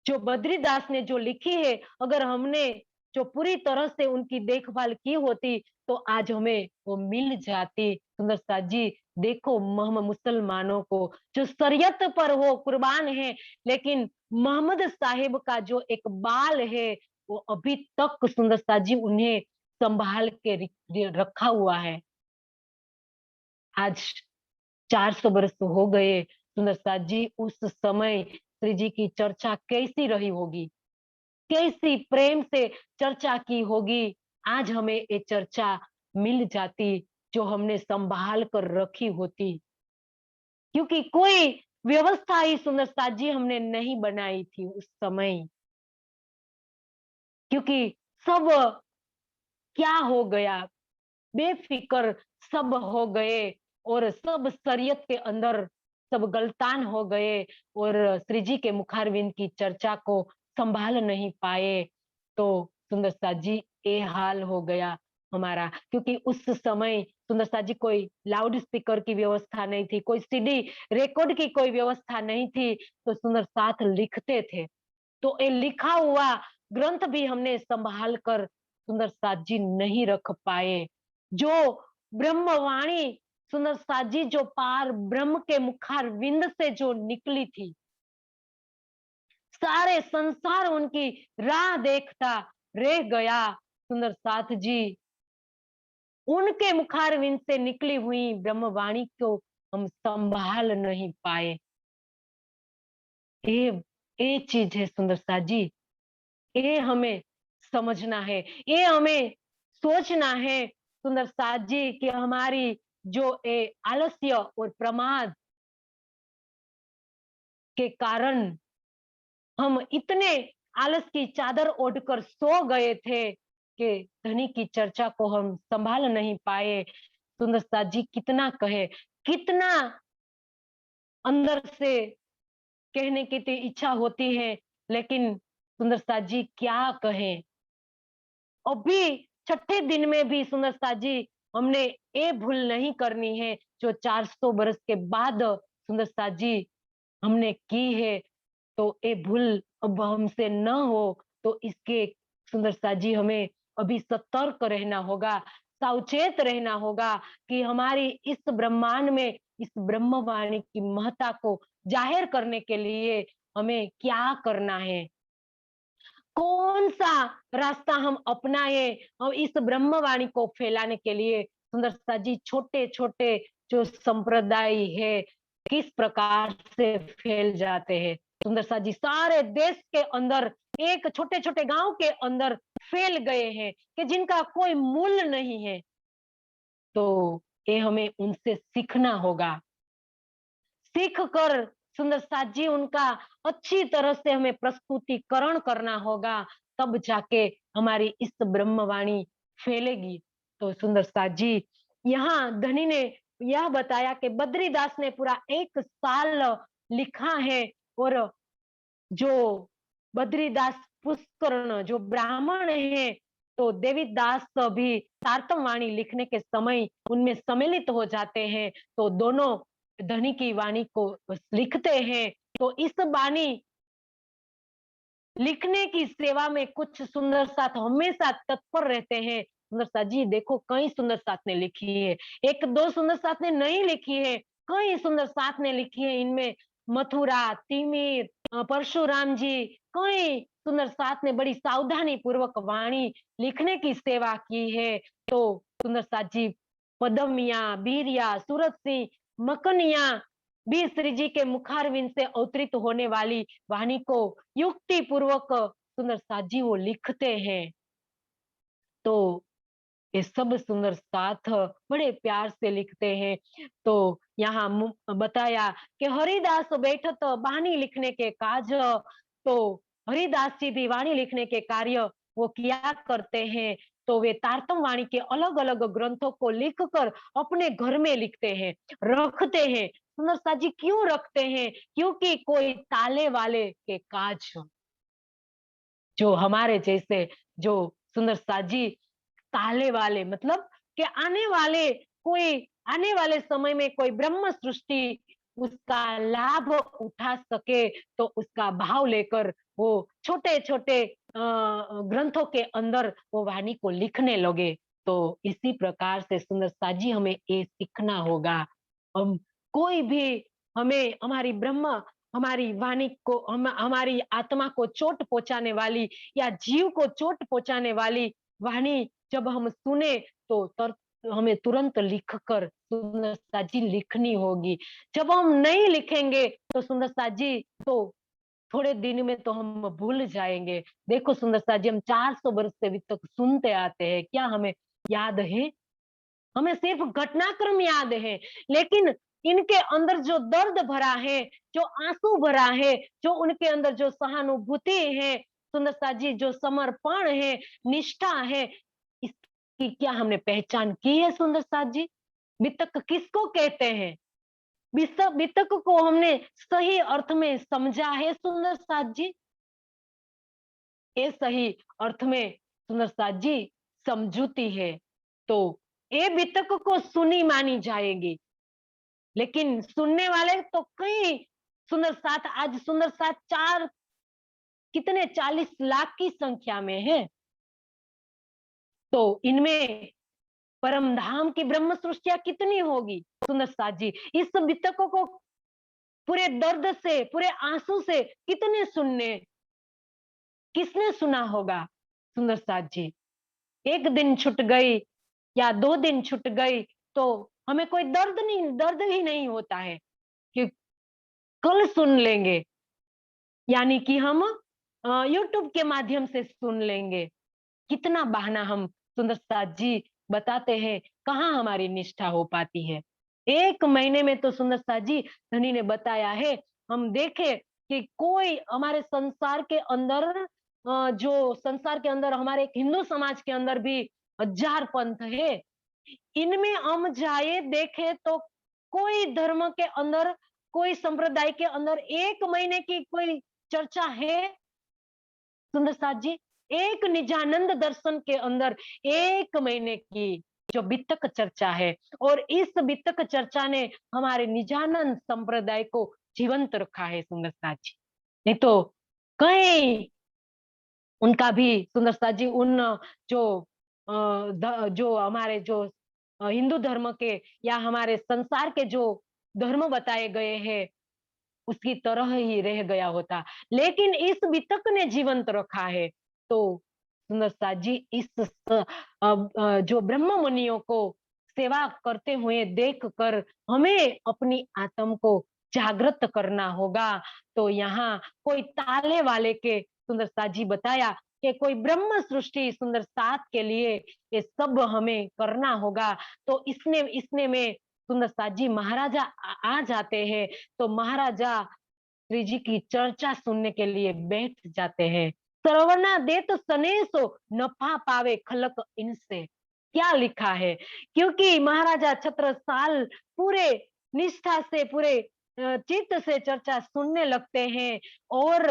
जो बद्रीदास ने जो लिखी है, अगर हमने जो पूरी तरह से उनकी देखभाल की होती तो आज हमें वो मिल जाती। सुंदर साथ जी देखो हम मुसलमानों को जो शरीयत पर वो कुर्बान है, लेकिन मोहम्मद साहिब का जो एक बाल है वो अभी तक सुंदरता जी उन्हें संभाल के रखा हुआ है। आज 400 वर्ष हो गए सुंदरता जी, उस समय श्री जी की चर्चा कैसी रही होगी, कैसी प्रेम से चर्चा की होगी। आज हमें ये चर्चा मिल जाती जो हमने संभाल कर रखी होती, क्योंकि कोई व्यवस्था ही सुंदरता जी हमने नहीं बनाई थी उस समय, क्योंकि सब क्या हो गया, बेफिक्र सब हो गए और सब शरीयत के अंदर सब गलतान हो गए और श्री जी के मुखारविंद की चर्चा को संभाल नहीं पाए। तो सुंदर साथ जी ये हाल हो गया हमारा, क्योंकि उस समय सुंदर साथ जी कोई लाउड स्पीकर की व्यवस्था नहीं थी, कोई सीडी रिकॉर्ड की कोई व्यवस्था नहीं थी, तो सुंदर साथ लिखते थे। तो ये लिखा हुआ ग्रंथ भी हमने संभाल कर सुंदर साथ जी नहीं रख पाए। जो ब्रह्मवाणी सुंदर साथ जी जो पार ब्रह्म के मुखार विंद से जो निकली थी, सारे संसार उनकी राह देखता रह गया। सुंदर साथ जी उनके मुखार विंद से निकली हुई ब्रह्मवाणी को हम संभाल नहीं पाए। ये ये चीज है सुंदर साथ जी, ये हमें समझना है, ये हमें सोचना है सुंदर साथ जी कि हमारी जो ये आलस्य और प्रमाद के कारण हम इतने आलस की चादर ओढ़कर सो गए थे कि धनी की चर्चा को हम संभाल नहीं पाए। सुंदर साथ जी कितना कहे, कितना अंदर से कहने की तो इच्छा होती है, लेकिन सुंदर साथ जी क्या कहें। अभी छठे दिन में भी सुंदर साथ जी हमने ये भूल नहीं करनी है जो 400 बरस के बाद सुंदर साथ जी हमने की है। तो ये भूल अब हमसे न हो, तो इसके सुंदर साथ जी हमें अभी सतर्क रहना होगा, सावचेत रहना होगा कि हमारी इस ब्रह्मांड में इस ब्रह्मवाणी की महत्ता को जाहिर करने के लिए हमें क्या करना है, कौन सा रास्ता हम अपनाए और इस ब्रह्मवाणी को फैलाने के लिए। सुंदरता जी छोटे छोटे जो संप्रदाय है किस प्रकार से फैल जाते हैं। सुंदरता जी सारे देश के अंदर एक छोटे छोटे गांव के अंदर फैल गए हैं कि जिनका कोई मूल्य नहीं है। तो ये हमें उनसे सीखना होगा, सीख कर सुंदर साथ जी उनका अच्छी तरह से हमें प्रस्तुतिकरण करना होगा, तब जाके हमारी इस ब्रह्मवाणी फैलेगी। तो सुंदर साथ जी यहाँ धनी ने यह बताया कि बद्रीदास ने पूरा 1 साल लिखा है और जो बद्रीदास पुष्करण जो ब्राह्मण है, तो देवीदास भी तारतम वाणी लिखने के समय उनमें सम्मिलित हो जाते हैं, तो दोनों धनी की वाणी को लिखते हैं। तो इस वाणी लिखने की सेवा में कुछ सुंदर साथ हमेशा तत्पर रहते हैं। सुंदर साथ जी देखो कई सुंदर साथ ने लिखी है, एक दो सुंदर साथ ने नहीं लिखी है, कई सुंदर साथ ने लिखी है। इनमें मथुरा, तिमिर, परशुराम जी, कई सुंदर साथ ने बड़ी सावधानी पूर्वक वाणी लिखने की सेवा की है। तो सुंदर साथ जी पदमिया, बीरिया, सूरत सिंह, मकनिया भी श्री जी के मुखारविंद से अवतरित होने वाली वाणी को युक्ति पूर्वक सुंदर साथ जी वो लिखते हैं। तो ये सब सुंदर साथ बड़े प्यार से लिखते हैं। तो यहाँ बताया कि हरिदास बैठत वाणी लिखने के काज, तो हरिदास जी भी वाणी लिखने के कार्य वो किया करते हैं। तो वे तारतम वाणी के अलग अलग ग्रंथों को लिखकर अपने घर में लिखते हैं, रखते हैं। सुंदर साथ जी क्यों रखते हैं, क्योंकि कोई ताले वाले के काज जो हमारे जैसे जो सुंदर साथ जी ताले वाले मतलब कि आने वाले समय में कोई ब्रह्म सृष्टि उसका लाभ उठा सके, तो उसका भाव लेकर वो छोटे छोटे ग्रंथों के अंदर वो वाणी को लिखने लगे। तो इसी प्रकार से सुंदर साथ जी हमें ये सीखना होगा कोई भी हमें हमारी वाणी को हमारी आत्मा को चोट पहुंचाने वाली या जीव को चोट पहुंचाने वाली वाणी जब हम सुने तो हमें तुरंत लिख कर सुंदरता जी लिखनी होगी। जब हम नहीं लिखेंगे तो सुंदरता जी तो थोड़े दिन में तो हम भूल जाएंगे। देखो सुंदरता जी, हम 400 वर्ष से अभी तक सुनते आते हैं, क्या हमें याद है? हमें सिर्फ घटनाक्रम याद है, लेकिन इनके अंदर जो दर्द भरा है, जो आंसू भरा है, जो उनके अंदर जो सहानुभूति है, सुंदरता जी जो समर्पण है, निष्ठा है, इसकी क्या हमने पहचान की है सुंदरता जी? वितक किसको कहते हैं? वितक को हमने सही अर्थ में समझा है सुंदर साथ जी? ये सही अर्थ में सुंदर साथ जी समझूती है तो ये वितक को सुनी मानी जाएगी, लेकिन सुनने वाले तो कई सुंदर साथ आज सुंदर साथ चार कितने 40 लाख की संख्या में है। तो इनमें परम धाम की ब्रह्म सृष्टिया कितनी होगी सुंदर साथ जी? इस वितकों को पूरे दर्द से पूरे आंसू से कितने सुनने किसने सुना होगा सुंदर साथ जी? एक दिन छूट गई या 2 दिन छूट गई तो हमें कोई दर्द ही नहीं होता है कि कल सुन लेंगे, यानी कि हम यूट्यूब के माध्यम से सुन लेंगे। कितना बहाना हम सुंदर साथ जी बताते हैं, कहाँ हमारी निष्ठा हो पाती है। 1 महीने में तो सुंदर साथ जी धनी ने बताया है, हम देखे कि कोई हमारे संसार के अंदर जो संसार के अंदर हमारे एक हिंदू समाज के अंदर भी 1000 पंथ है। इनमें हम जाए देखे तो कोई धर्म के अंदर, कोई संप्रदाय के अंदर 1 महीने की कोई चर्चा है सुंदर साथ जी? एक निजानंद दर्शन के अंदर 1 महीने की जो वितक चर्चा है, और इस वितक चर्चा ने हमारे निजानंद संप्रदाय को जीवंत रखा है सुंदर साथ जी। नहीं तो कई उनका भी सुंदर साथ जी उन जो जो हमारे जो हिंदू धर्म के या हमारे संसार के जो धर्म बताए गए हैं उसकी तरह ही रह गया होता, लेकिन इस वितक ने जीवंत रखा है। तो सुंदर साथ जी इस जो ब्रह्म मुनियों को सेवा करते हुए देख कर हमें अपनी आत्म को जागृत करना होगा। तो यहाँ कोई ताले वाले के सुंदर साथ जी बताया कि कोई ब्रह्म सृष्टि सुंदर साथ के लिए ये सब हमें करना होगा। तो इसने इसने में सुंदर साथ जी महाराजा आ जाते हैं, तो महाराजा श्री जी की चर्चा सुनने के लिए बैठ जाते हैं। श्रवणा दे तो सनेसो नफा पावे खलक इनसे, क्या लिखा है? क्योंकि महाराजा छत्रसाल पूरे निष्ठा से पूरे चित्त से चर्चा सुनने लगते हैं। और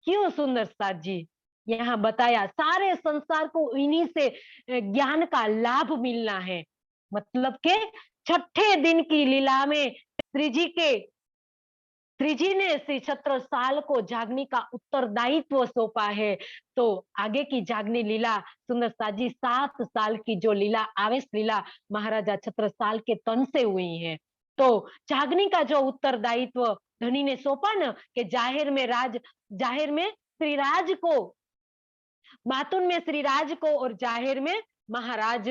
क्यों सुंदर साथ जी? यहाँ बताया सारे संसार को इन्हीं से ज्ञान का लाभ मिलना है। मतलब के छठे दिन की लीला में श्री जी ने श्री छत्रसाल को जागनी का उत्तरदायित्व सौंपा है। तो आगे की जागनी लीला सुंदर साथ जी 7 साल की जो लीला आवेश लीला महाराजा छत्रसाल के तन से हुई है। तो जागनी का जो उत्तरदायित्व धनी ने सौंपा न कि जाहिर में श्रीराज को, बातुन में श्रीराज को और जाहिर में महाराज,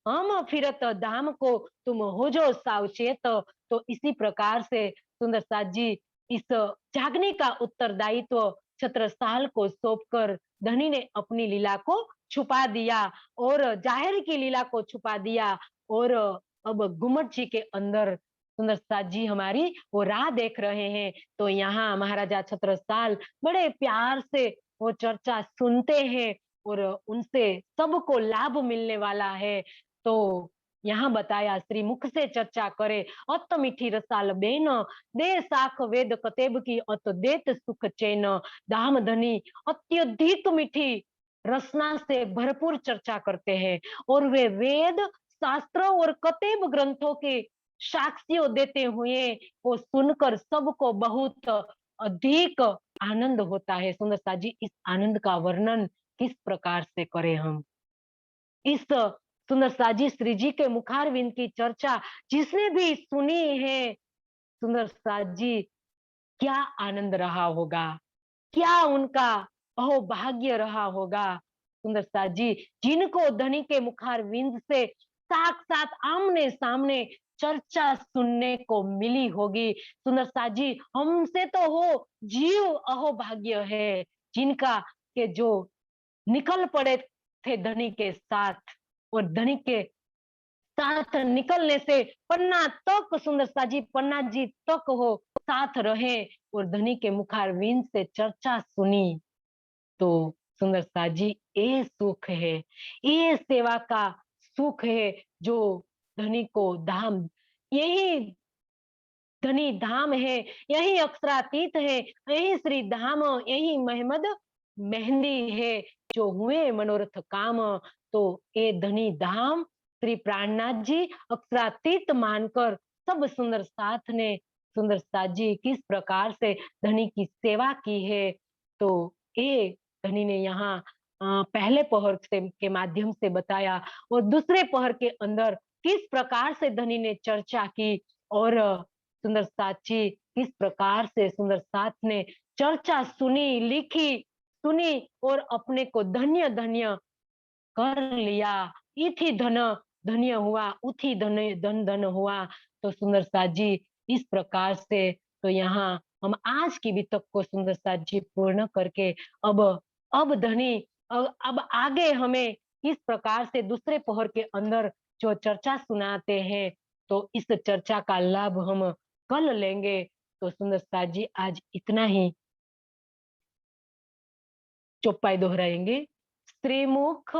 हम फिरत धाम को तुम हो जो सावचेत। तो इसी प्रकार से सुंदर साथ जी इस जागने का उत्तरदायित्व छत्रसाल को सौंपकर धनी ने अपनी लीला को छुपा दिया और जाहिर की लीला को छुपा दिया। और अब गुम्मट जी के अंदर सुंदर साथ जी हमारी वो राह देख रहे हैं। तो यहाँ महाराजा छत्रसाल बड़े प्यार से वो चर्चा सुनते हैं और उनसे सबको लाभ मिलने वाला है। तो यहाँ बताया श्री मुख से चर्चा करे अत मीठी रसाल बेन, दे साख वेद कतेब की अत देत सुख चैन। दाम धनी अत्यधिक मीठी रसना से भरपूर चर्चा करते हैं और वे वेद शास्त्र और कतेब ग्रंथों के साक्ष्यों देते हुए वो सुनकर सबको बहुत अधिक आनंद होता है। सुंदरता जी इस आनंद का वर्णन किस प्रकार से करें हम? इस सुंदर साजी श्री जी के मुखारविंद की चर्चा जिसने भी सुनी है, सुंदर साजी क्या आनंद रहा होगा, क्या उनका अहोभाग्य रहा होगा। सुंदर साजी जिनको धनी के मुखारविंद से साक्षात आमने सामने चर्चा सुनने को मिली होगी। सुंदर साजी हमसे तो हो जीव अहोभाग्य है जिनका के जो निकल पड़े थे धनी के साथ, और धनी के साथ निकलने से पन्ना तक सुंदर साजी पन्ना जी तक हो साथ रहे और धनी के मुखारविंद से चर्चा सुनी। तो सुंदर साजी ये सुख है, ये सेवा का सुख है जो धनी को धाम, यही धनी धाम है, यही अक्षरातीत है, यही श्री धाम, यही महमद मेहंदी है जो हुए मनोरथ काम। तो ये धनी धाम श्री प्राणनाथ जी अक्षरातीत मानकर सब सुंदर साथ ने सुंदर साथ जी किस प्रकार से धनी की सेवा की है। तो ये धनी ने यहाँ पहले पहर से के माध्यम से बताया और दूसरे पहर के अंदर किस प्रकार से धनी ने चर्चा की और सुंदर साची किस प्रकार से सुंदर साथ ने चर्चा सुनी, लिखी, सुनी और अपने को धन्य धन्य कर लिया। इथी धन धन्य हुआ, उथी धन धन धन हुआ। तो सुंदर साथ जी इस प्रकार से तो यहाँ हम आज की वितक को सुंदर साथ जी पूर्ण करके अब धनी अब आगे हमें किस प्रकार से दूसरे पहर के अंदर जो चर्चा सुनाते हैं, तो इस चर्चा का लाभ हम कल लेंगे। तो सुंदर साथ जी आज इतना ही चौपाई दोहराएंगे। श्रीमुख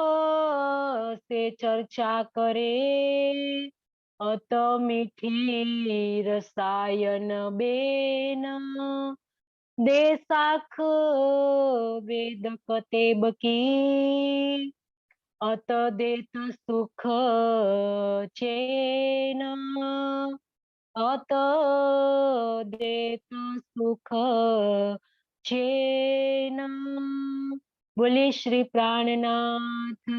से चर्चा करे अत मीठी रसायन बेन, दे साख वेद कतेब की अत देत सुख चैन, अत देत सुख चैन। बोले श्री प्राणनाथ।